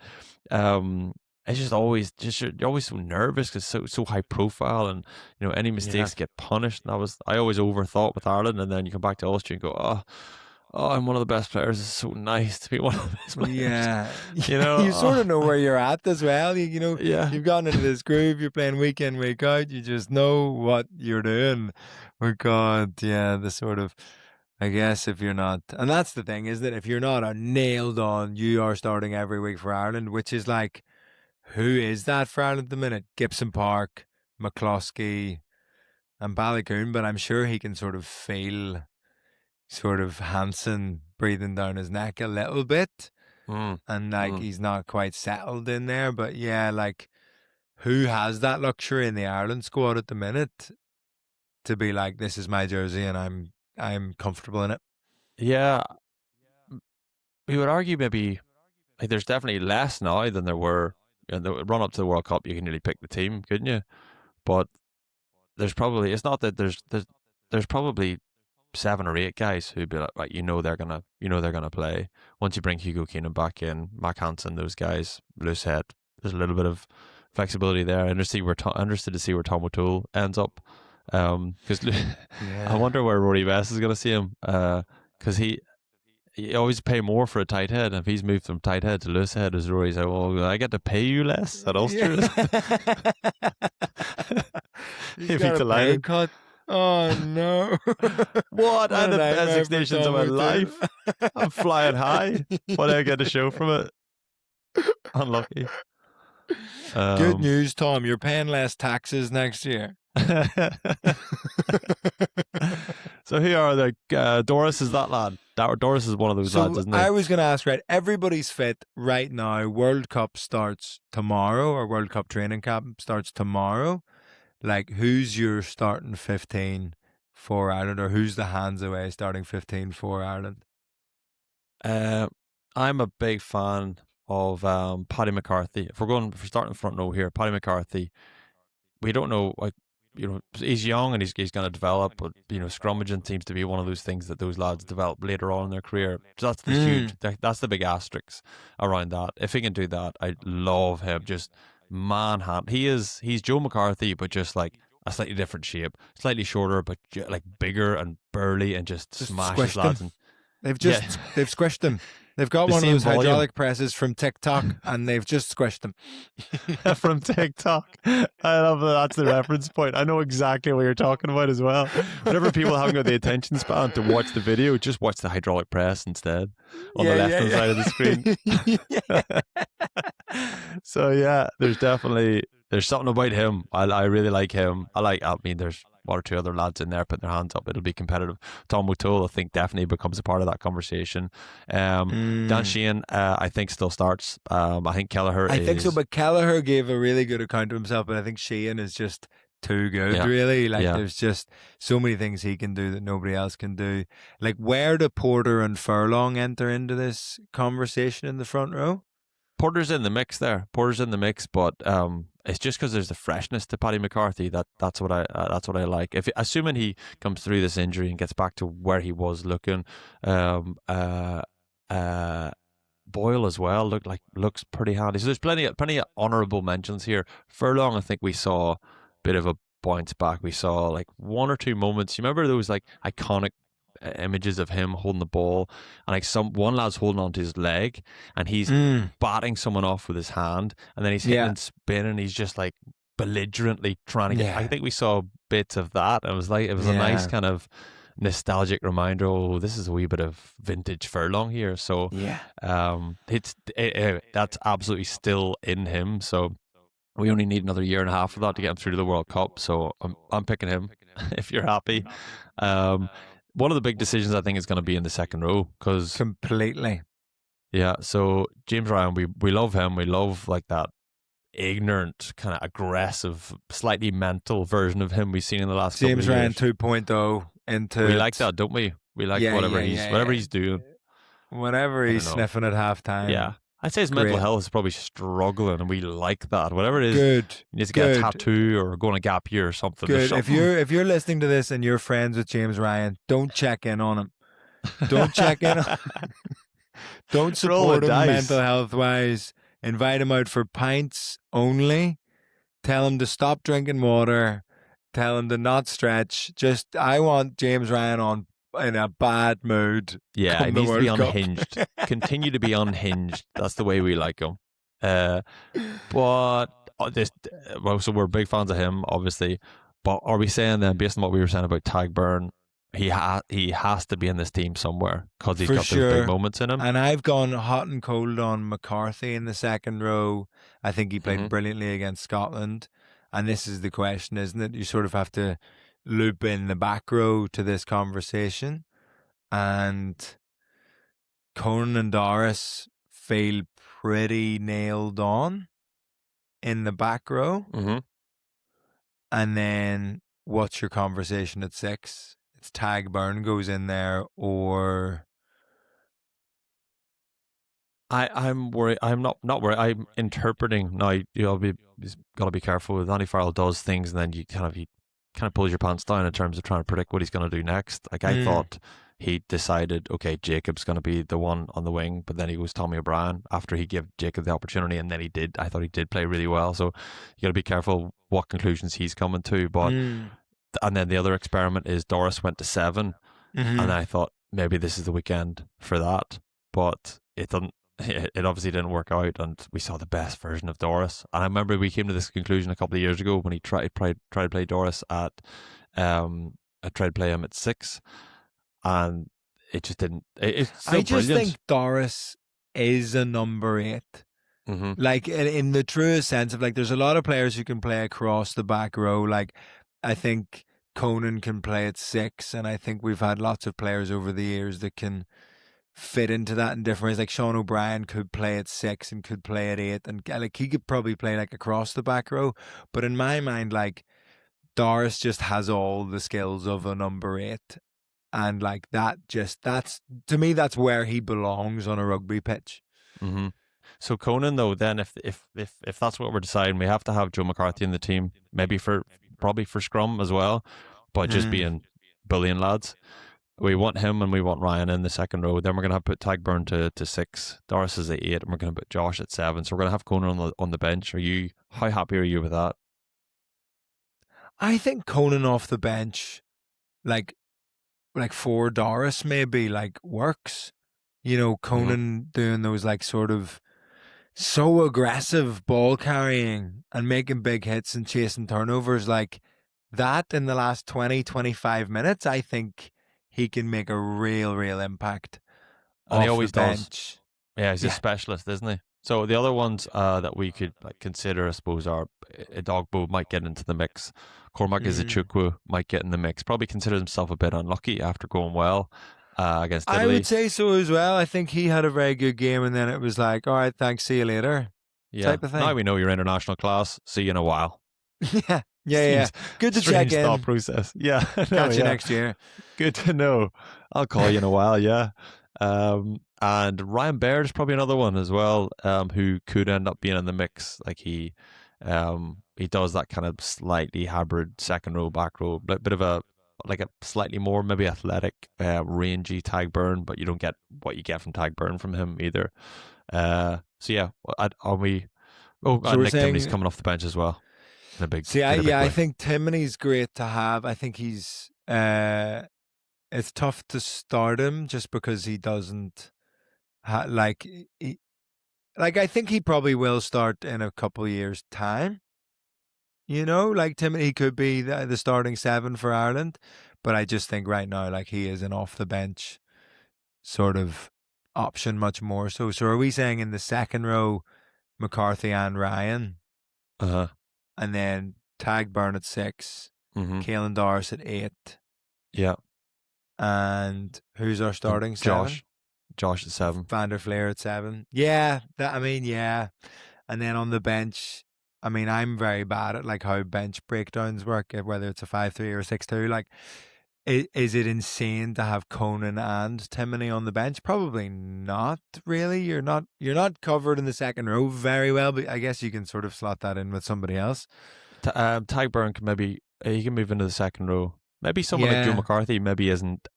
it's just always you're always so nervous because so high profile, and any mistakes get punished. And I always overthought with Ireland, and then you come back to Austria and go, oh, I'm one of the best players. It's so nice to be one of the best players. Yeah. You sort of know where you're at as well. yeah. You've gotten into this groove. You're playing week in, week out. You just know what you're doing. Oh, God, yeah, the sort of, I guess if you're not, and that's the thing, is that if you're not a nailed on, you are starting every week for Ireland, which is like, who is that for Ireland at the minute? Gibson Park, McCloskey, and Balagoon, but I'm sure he can sort of feel sort of Hansen breathing down his neck a little bit, and like he's not quite settled in there. But yeah, like, who has that luxury in the Ireland squad at the minute to be like, this is my jersey and I'm comfortable in it? Yeah, we would argue maybe like there's definitely less now than there were in the run up to the World Cup. You can nearly pick the team, couldn't you? But there's probably it's not that there's probably 7 or 8 guys who'd be like, right, they're gonna play. Once you bring Hugo Keenan back in, Mac Hansen, those guys, loose head, there's a little bit of flexibility there. I'm interested to see where Tom O'Toole ends up, because I wonder where Rory West is gonna see him, because you always pay more for a tight head. And if he's moved from tight head to loose head, as Rory's like, well, I get to pay you less at Ulster. He's got a pay cut. Oh no! What? I'm the best Six Nations of my life. I'm flying high. What do I get to show from it? Unlucky. Good news, Tom. You're paying less taxes next year. So here are the Doris is that lad. Doris is one of those lads, isn't he? I was going to ask, right, everybody's fit right now. World Cup starts tomorrow, or World Cup training camp starts tomorrow. Like, who's your starting 15 for Ireland, or who's the hands away starting 15 for Ireland? I'm a big fan of Paddy McCarthy. If we're starting front row here, Paddy McCarthy. We don't know, like, he's young and he's going to develop, but scrummaging seems to be one of those things that those lads develop later on in their career. So that's the huge, that's the big asterisk around that. If he can do that, I love him. Just manhunt. He's Joe McCarthy, but just like a slightly different shape, slightly shorter, but like bigger and burly, and just smashes lads. And they've squished him. They've got one of those hydraulic presses from TikTok, and they've just squished them. From TikTok. I love that. That's the reference point. I know exactly what you're talking about as well. Whenever people haven't got the attention span to watch the video, just watch the hydraulic press instead on the left-hand side of the screen. So yeah, there's something about him. I really like him. I mean, there's one or two other lads in there putting their hands up. It'll be competitive. Tom O'Toole, I think, definitely becomes a part of that conversation. Dan Sheehan, I think, still starts. I think Kelleher I think so, but Kelleher gave a really good account of himself, but I think Sheehan is just too good, really. Like, there's just so many things he can do that nobody else can do. Like, where do Porter and Furlong enter into this conversation in the front row? Porter's in the mix there. But it's just because there's the freshness to Paddy McCarthy that's what I like. Assuming he comes through this injury and gets back to where he was looking, Boyle as well looks pretty handy. So there's plenty of honourable mentions here. Furlong, I think we saw a bit of a bounce back. We saw like one or two moments. You remember those like iconic images of him holding the ball, and like one lad's holding onto his leg, and he's batting someone off with his hand, and then he's hitting Yeah. and spinning. He's just like belligerently trying to get. I Yeah. think we saw bits of that. It was like, it was a nice Yeah. kind of nostalgic reminder. Oh, this is a wee bit of vintage furlong here. So Yeah. that's absolutely still in him. So we only need another year and a half of that to get him through to the World Cup. So I'm picking him if you're happy. One of the big decisions I think is going to be in the second row, because Completely. yeah. So James Ryan, we love him. We love like that ignorant, kind of aggressive, slightly mental version of him we've seen in the last couple of James Ryan years. 2.0 into We it. like that, don't we? We like Yeah, whatever yeah, whatever yeah. he's doing. Whenever I he's don't know. sniffing at halftime. Yeah. I'd say his mental Great. health is probably struggling, and we like that. Whatever it is, Good. he needs to get a tattoo or go on a gap year or something. Good. Something. If you're listening to this and you're friends with James Ryan, don't check in on him. Don't check in. Don't support him mental health wise. Invite him out for pints only. Tell him to stop drinking water. Tell him to not stretch. Just, I want James Ryan on in a bad mood. Yeah, come it the needs to be World Cup. unhinged. Continue to be unhinged. That's the way we like him. But so we're big fans of him, obviously. But are we saying then, based on what we were saying about Tagburn, he has to be in this team somewhere because he's For got sure. those big moments in him? And I've gone hot and cold on McCarthy in the second row. I think he played brilliantly against Scotland. And this is the question, isn't it? You sort of have to loop in the back row to this conversation. And Conan and Doris feel pretty nailed on in the back row. Mm-hmm. And then what's your conversation at 6? It's Tagburn goes in there, or I'm worried. I'm not worried. I'm interpreting now. You've got to be careful with Andy Farrell does things, and then he kind of pulls your pants down in terms of trying to predict what he's going to do next. Like I thought he decided, okay, Jacob's going to be the one on the wing, but then he was Tommy O'Brien after he gave Jacob the opportunity, and then he did. I thought he did play really well. So you got to be careful what conclusions he's coming to. But and then the other experiment is Doris went to 7, and I thought maybe this is the weekend for that, but it didn't. It obviously didn't work out, and we saw the best version of Doris. And I remember we came to this conclusion a couple of years ago when he tried to play Doris at, I tried to play him at 6, and it just didn't. It's still I just brilliant. think Doris is a number 8. Like in the truest sense of, like, there's a lot of players who can play across the back row. Like I think Conan can play at 6, and I think we've had lots of players over the years that can fit into that in different ways. Like Sean O'Brien could play at 6 and could play at 8, and like he could probably play like across the back row. But in my mind, like Doris just has all the skills of a number 8, and like that's to me that's where he belongs on a rugby pitch. So Conan, though, then if that's what we're deciding, we have to have Joe McCarthy in the team, maybe probably for Scrum as well, but just being bullying lads. We want him and we want Ryan in the second row. Then we're going to have put Tagburn to 6. Doris is at 8, and we're going to put Josh at 7. So we're going to have Conan on the bench. How happy are you with that? I think Conan off the bench, like for Doris maybe, like works. You know, Conan doing those like sort of so aggressive ball carrying and making big hits and chasing turnovers like that in the last 20, 25 minutes. I think he can make a real impact. And he always the bench. does. Yeah, he's a specialist, isn't he? So the other ones that we could consider, I suppose, are Edogbo might get into the mix. Cormac Izuchukwu might get in the mix. Probably considers himself a bit unlucky after going well against Italy. I would say so as well. I think he had a very good game, and then it was like, all right, thanks, see you later. Yeah. Type of thing. Now we know you're international class. See you in a while. Yeah. Good to check in. Thought process. Yeah. Catch you next year. Good to know. I'll call you in a while. Yeah. And Ryan Baird is probably another one as well, who could end up being in the mix. Like he does that kind of slightly hybrid second row, back row, bit of a slightly more maybe athletic, rangy Tagburn, but you don't get what you get from Tagburn from him either. So yeah, are we? Oh, So Nick Timoney's coming off the bench as well. I think Timoney's great to have. I think he's it's tough to start him just because he doesn't like like I think he probably will start in a couple of years' time. You know, like Timothy could be the starting seven for Ireland, but I just think right now, like he is an off the bench sort of option much more so. So are we saying in the second row, McCarthy and Ryan, Uh huh. and then Tag Burn at 6, Mm-hmm. Caelan Doris at 8, Yeah. and who's our And starting 7? Josh at 7. Van der Flair at 7. Yeah, that I mean, yeah. And then on the bench, I mean, I'm very bad at like how bench breakdowns work, whether it's a 5-3 or a 6-2. Like, is it insane to have Conan and Timoney on the bench? Probably not. Really, you're not covered in the second row very well, but I guess you can sort of slot that in with somebody else. Tagburn can maybe he can move into the second row. Maybe someone like Joe Yeah, McCarthy maybe isn't.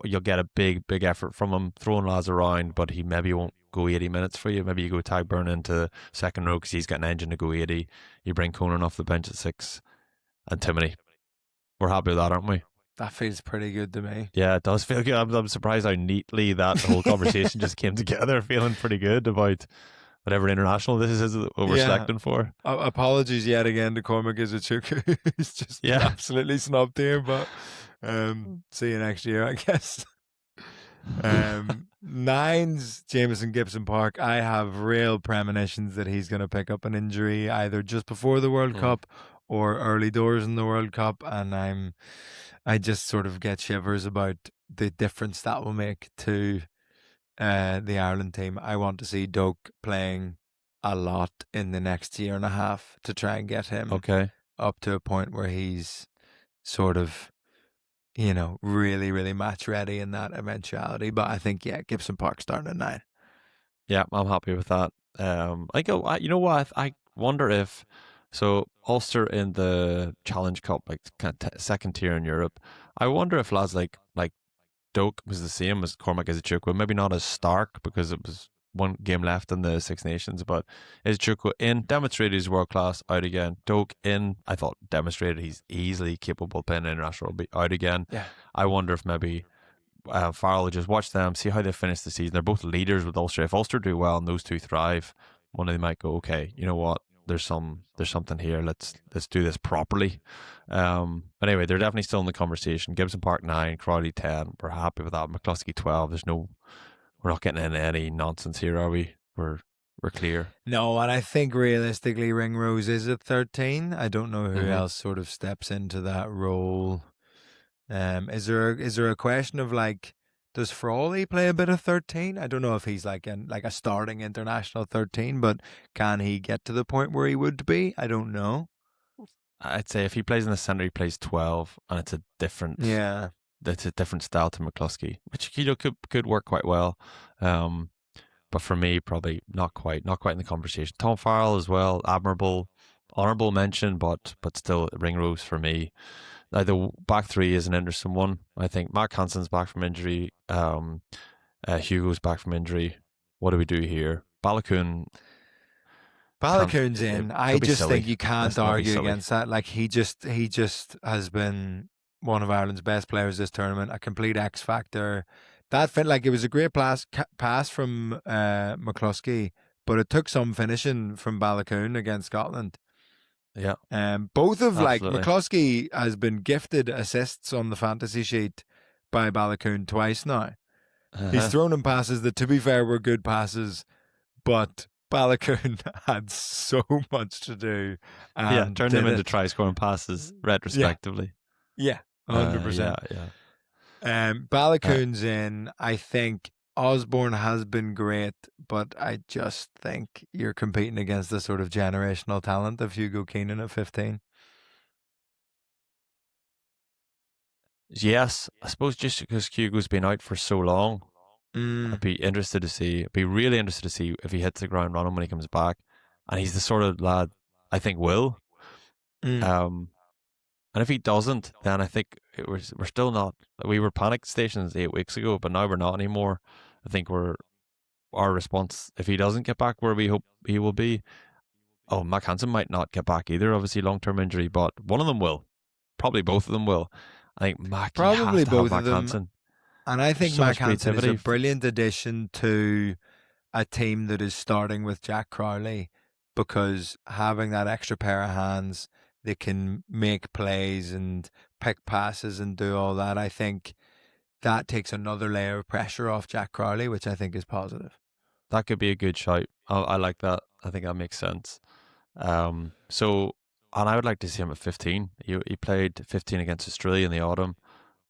You'll get a big effort from him throwing lads around, but he maybe won't go 80 minutes for you. Maybe you go Tagburn into second row because he's got an engine to go 80. You bring Conan off the bench at 6 and Timony. We're happy with that, aren't we? that feels pretty good to me. Yeah, it does feel good. I'm surprised how neatly that whole conversation just came together. Feeling pretty good about whatever international this is that we're Yeah. selecting for. Apologies yet again to Cormac Izuchuku. He's just been Yeah. absolutely snubbed here, but see you next year, I guess. Nines, Jameson Gibson Park. I have real premonitions that he's going to pick up an injury either just before the World Cup or early doors in the World Cup, and I just sort of get shivers about the difference that will make to the Ireland team. I want to see Doak playing a lot in the next year and a half to try and get him Okay. up to a point where he's sort of, really, really match ready in that eventuality. But I think, yeah, Gibson Park starting at 9. Yeah, I'm happy with that. You know what? I wonder if so Ulster in the Challenge Cup, like kind of second tier in Europe. I wonder if lads like Doak was the same as Cormac Izuchukwu, maybe not as stark because it was one game left in the Six Nations, but Izuchukwu in demonstrated he's world class, out again. Doak in, I thought demonstrated he's easily capable of playing international, be out again. Yeah. I wonder if maybe Farrell will just watch them, see how they finish the season. They're both leaders with Ulster. If Ulster do well and those two thrive, one of them might go, okay, you know what? There's something here. Let's do this properly. But anyway, they're definitely still in the conversation. Gibson Park 9, Crowley 10. We're happy with that. McCluskey 12. We're not getting into any nonsense here, are we? We're clear. No, and I think realistically, Ringrose is at 13. I don't know who Mhm. else sort of steps into that role. Is there a question of like, does Frawley play a bit of 13? I don't know if he's like a starting international 13, but can he get to the point where he would be? I don't know. I'd say if he plays in the centre, he plays 12, and it's a different Yeah. style to McCluskey, which could work quite well. But for me, probably not quite in the conversation. Tom Farrell as well, admirable, honourable mention, but still Ringrose for me. Now the back three is an interesting one. I think Matt Hansen's back from injury. Hugo's back from injury. What do we do here? Balakoon Balakoon's in. I could be just think silly. you can't Let's not be argue silly. against that. Like he just has been one of Ireland's best players this tournament, a complete X factor. That felt like it was a great pass from McCluskey, but it took some finishing from Balakoon against Scotland. Yeah, Both of like absolutely. McCluskey has been gifted assists on the fantasy sheet by Balakoon twice now. He's thrown him passes that, to be fair, were good passes, but Balakoon had so much to do Yeah, and turn them did into it. try scoring passes retrospectively. Yeah, Yeah, 100%. yeah. Balakoon's in. I think Osborne has been great, but I just think you're competing against the sort of generational talent of Hugo Keenan at 15. Yes, I suppose just because Hugo's been out for so long, I'd be interested to see. I'd be really interested to see if he hits the ground running when he comes back, and he's the sort of lad I think will. Mm. And if he doesn't, then I think we're still not. We were panic stations 8 weeks ago, but now we're not anymore. I think our response if he doesn't get back where we hope he will be. Oh, Mac Hansen might not get back either. Obviously, long-term injury, but one of them will. Probably both of them will. I think Mac. You Probably have to have both of Mac them. Hansen. And I There's think so Mac much Hansen is a creativity. brilliant addition to a team that is starting with Jack Crowley, because having that extra pair of hands that can make plays and pick passes and do all that, I think that takes another layer of pressure off Jack Crowley, which I think is positive. That could be a good shout. I like that. I think that makes sense. So, and I would like to see him at 15. He played 15 against Australia in the autumn,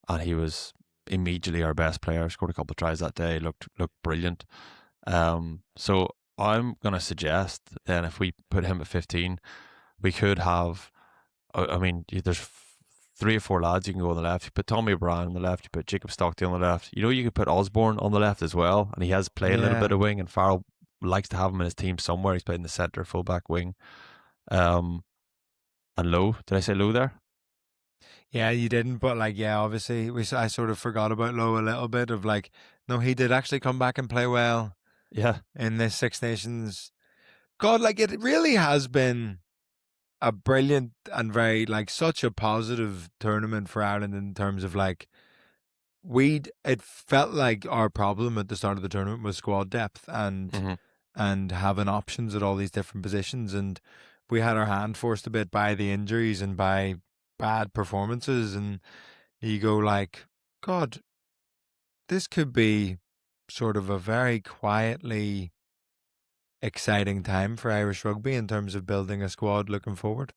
and he was immediately our best player. Scored a couple of tries that day. Looked brilliant. So I'm gonna suggest then if we put him at 15, we could have. I mean, there's three or four lads you can go on the left. You put Tommy O'Brien on the left. You put Jacob Stockdale on the left. You know, you could put Osborne on the left as well, and he has played a little bit Yeah. of wing. And Farrell likes to have him in his team somewhere. He's played in the centre, fullback, wing. And Low. Did I say Low there? Yeah, you didn't, but like, yeah, obviously, I sort of forgot about Lowe a little bit. Of like, no, he did actually come back and play well Yeah. in this Six Nations. God, like, it really has been a brilliant and very, like, such a positive tournament for Ireland in terms of like, it felt like our problem at the start of the tournament was squad depth Mm-hmm. and having options at all these different positions, and we had our hand forced a bit by the injuries and by bad performances, and you go like, God, this could be sort of a very quietly exciting time for Irish rugby in terms of building a squad looking forward.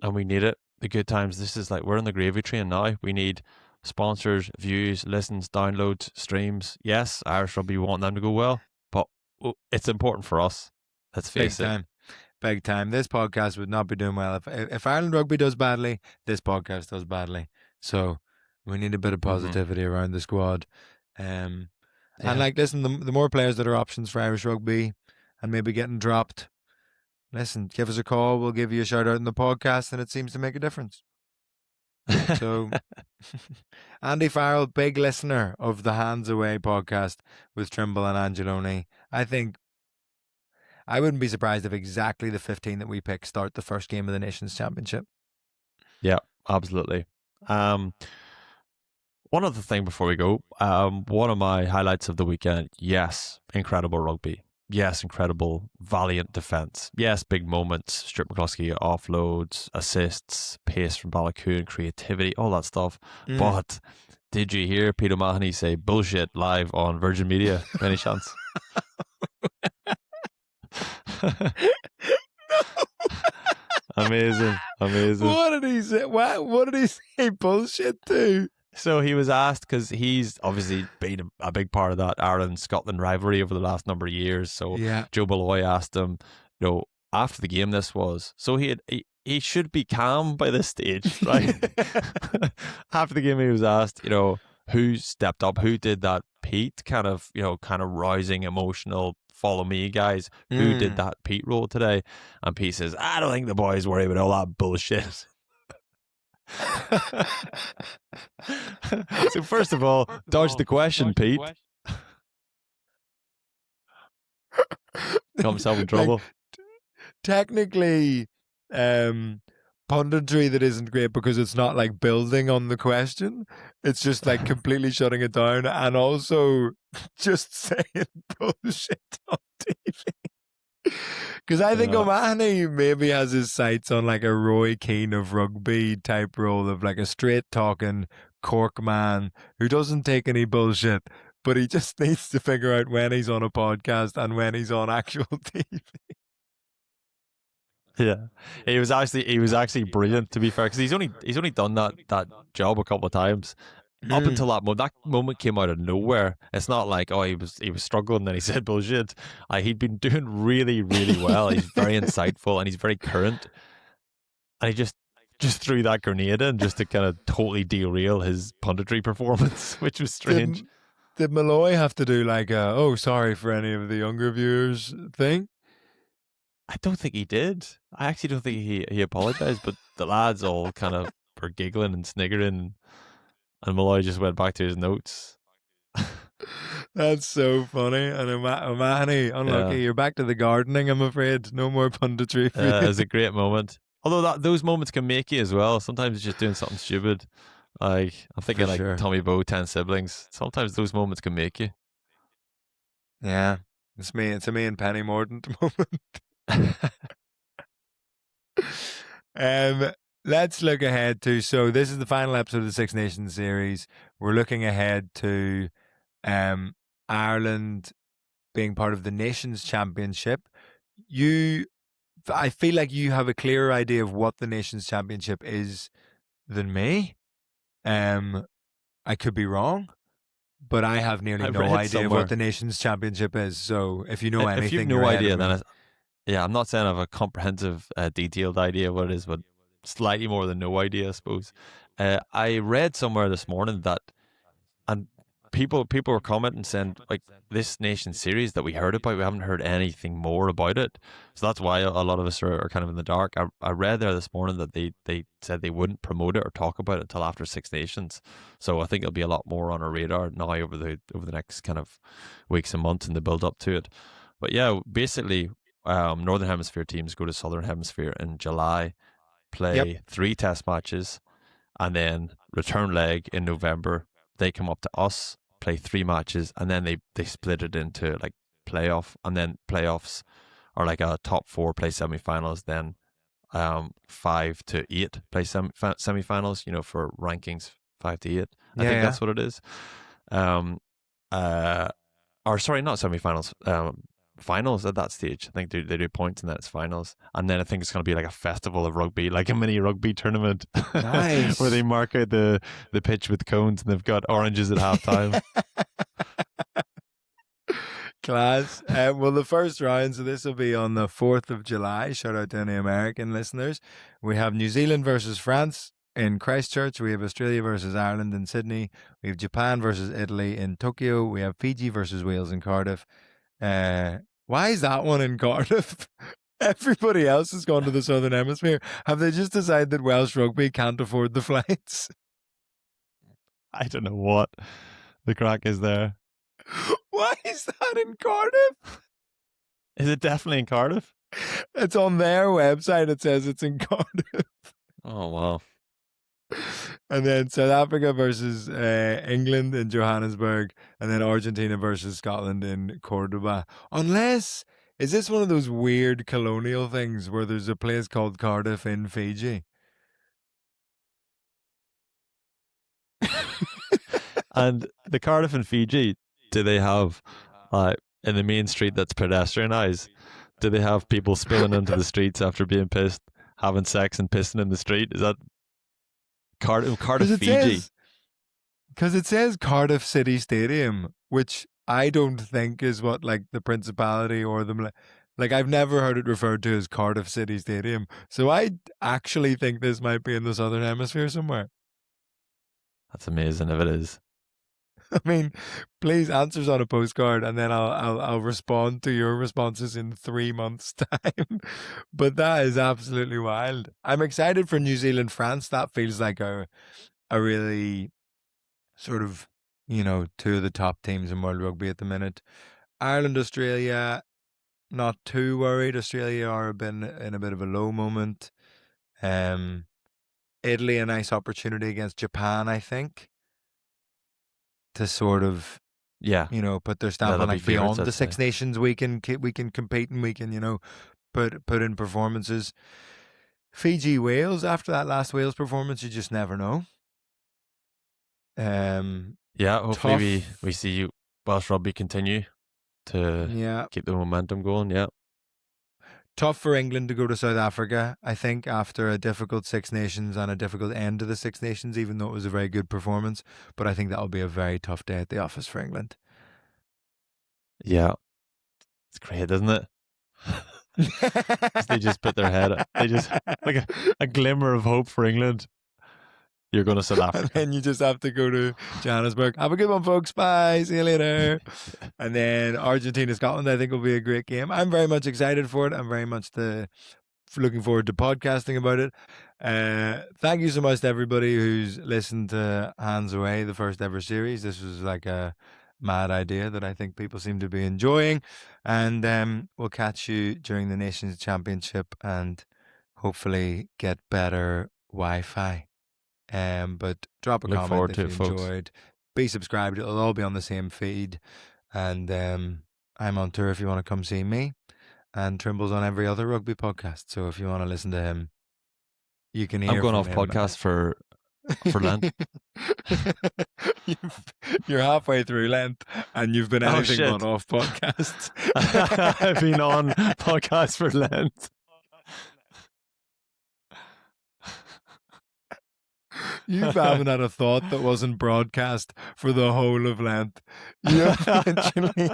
And we need it. The good times. This is like we're in the gravy train now. We need sponsors, views, listens, downloads, streams. Yes, Irish rugby want them to go well, but it's important for us. Let's Big face it. time. Big time. This podcast would not be doing well if Ireland rugby does badly. This podcast does badly. So we need a bit of Mm-hmm. positivity around the squad. And Yeah. like, listen, the more players that are options for Irish rugby and maybe getting dropped, listen, give us a call. We'll give you a shout out in the podcast, and it seems to make a difference. So, Andy Farrell, big listener of the Hands Away podcast with Trimble and Angelone. I think I wouldn't be surprised if exactly the 15 that we pick start the first game of the Nations Championship. Yeah, absolutely. One other thing before we go, one of my highlights of the weekend, yes, incredible rugby. Yes, incredible, valiant defence. Yes, big moments, Stuart McCluskey offloads, assists, pace from Balakoon, creativity, all that stuff. But did you hear Peter Mahoney say bullshit live on Virgin Media? Any chance? Amazing. What did he say? What did he say bullshit to? So he was asked, because he's obviously been a big part of that Ireland-Scotland rivalry over the last number of years. So Yeah. Joe Malloy asked him, after the game this was, so he should be calm by this stage, right? After the game he was asked, who stepped up, who did that Pete kind of rousing, emotional, follow me guys, who did that Pete role today? And Pete says, I don't think the boys worry about all that bullshit. So first of all, dodge the question, Pete. Got himself in trouble. Like, technically, punditry that isn't great because it's not like building on the question. It's just like completely shutting it down and also just saying bullshit on TV. Because I think O'Mahony maybe has his sights on like a Roy Keane of rugby type role of like a straight talking Cork man who doesn't take any bullshit, but he just needs to figure out when he's on a podcast and when he's on actual TV. Yeah, he was actually brilliant, to be fair, because he's only done that job a couple of times. Up until that moment came out of nowhere. It's not like, he was struggling and then he said bullshit. He'd been doing really, really well. He's very insightful and he's very current. And he just threw that grenade in just to kind of totally derail his punditry performance, which was strange. Did Malloy have to do like a, sorry for any of the younger viewers thing? I don't think he did. I actually don't think he apologized, but the lads all kind of were giggling and sniggering. And Malloy just went back to his notes. That's so funny. And O'Mahony, unlucky. Yeah. You're back to the gardening, I'm afraid. No more punditry for you. It was a great moment. Although those moments can make you as well. Sometimes it's just doing something stupid. Like I'm for thinking like sure. Tommy Bow, 10 siblings. Sometimes those moments can make you. Yeah, it's a me and Penny Mordaunt moment. Um, let's look ahead to. So this is the final episode of the Six Nations series. We're looking ahead to um Ireland being part of the Nations Championship. You, I feel like you have a clearer idea of what the Nations Championship is than me. Um, I could be wrong, but I have nearly I no read idea of what somewhere. the Nations Championship is. So if you know If you've anything, you're no ahead of idea, then me. yeah, I'm not saying I have a comprehensive, detailed idea of what it is, but slightly more than no idea, I suppose. I read somewhere this morning that, and people were commenting saying like this nation series that we heard about, we haven't heard anything more about it, so that's why a lot of us are kind of in the dark. I read there this morning that they said they wouldn't promote it or talk about it until after Six Nations, so I think it'll be a lot more on our radar now over the next kind of weeks and months in the build up to it. But yeah, basically, Northern Hemisphere teams go to Southern Hemisphere in July, Yep. play 3 test matches, and then return leg in November. They come up to us, play 3 matches, and then they split it into like playoff, and then playoffs are like a top four play semifinals, then 5 to 8 play semifinals. You know, for rankings 5 to 8. I Yeah, think yeah. that's what it is. Um, uh, or sorry, not semifinals. Finals at that stage. I think they do points and then it's finals. And then I think it's going to be like a festival of rugby, like a mini rugby tournament where they Nice. mark out the pitch with cones and they've got oranges at halftime. Class. Well, the first round, so this will be on the 4th of July. Shout out to any American listeners. We have New Zealand versus France in Christchurch. We have Australia versus Ireland in Sydney. We have Japan versus Italy in Tokyo. We have Fiji versus Wales in Cardiff. Uh, why is that one in Cardiff? Everybody else has gone to the Southern Hemisphere. Have they just decided that Welsh rugby can't afford the flights? I don't know what the crack is there. Why is that in Cardiff? Is it definitely in Cardiff? It's on their website. It says it's in Cardiff. Oh, wow. And then South Africa versus England in Johannesburg, and then Argentina versus Scotland in Cordoba. Unless, is this one of those weird colonial things where there's a place called Cardiff in Fiji? And the Cardiff and Fiji, do they have, in the main street that's pedestrianised, do they have people spilling into the streets after being pissed, having sex and pissing in the street? Is that Cardiff, Because it Fiji? says because it says Cardiff City Stadium, which I don't think is what like the Principality or the like. I've never heard it referred to as Cardiff City Stadium, so I actually think this might be in the Southern Hemisphere somewhere. That's amazing if it is. I mean, please answers on a postcard, and then I'll respond to your responses in 3 months' time. But that is absolutely wild. I'm excited for New Zealand France. That feels like a really sort of, two of the top teams in world rugby at the minute. Ireland, Australia, not too worried. Australia are been in a bit of a low moment. Um, Italy, a nice opportunity against Japan, I think, to sort of Yeah, put their yeah, stamp they'll on be like favourites, beyond I'd the Six say. Nations. We can compete and we can put in performances. Fiji Wales after that last Wales performance, you just never know. Um, Yeah, hopefully we tough. see Welsh rugby continue to Yeah, keep the momentum going. Yeah, tough for England to go to South Africa. I think after a difficult Six Nations and a difficult end to the Six Nations, even though it was a very good performance, but I think that'll be a very tough day at the office for England. yeah, it's great, isn't it? They just put their head. They just like a glimmer of hope for England. You're going to South And Africa. then you just have to go to Johannesburg. Have a good one, folks. Bye. See you later. And then Argentina, Scotland, I think will be a great game. I'm very much excited for it. I'm very much looking forward to podcasting about it. Thank you so much to everybody who's listened to Hands Away, the first ever series. This was like a mad idea that I think people seem to be enjoying. And we'll catch you during the Nations Championship and hopefully get better Wi Fi. But drop a Look comment forward if to you it, folks. enjoyed. Be subscribed. It'll all be on the same feed. And I'm on tour if you want to come see me. And Trimble's on every other rugby podcast. So if you want to listen to him, you can I'm hear going from off him. podcast for Lent. You're halfway through Lent and you've been Oh anything but shit! off podcasts. I've been on podcast for Lent. You haven't had a thought that wasn't broadcast for the whole of Lent. You have literally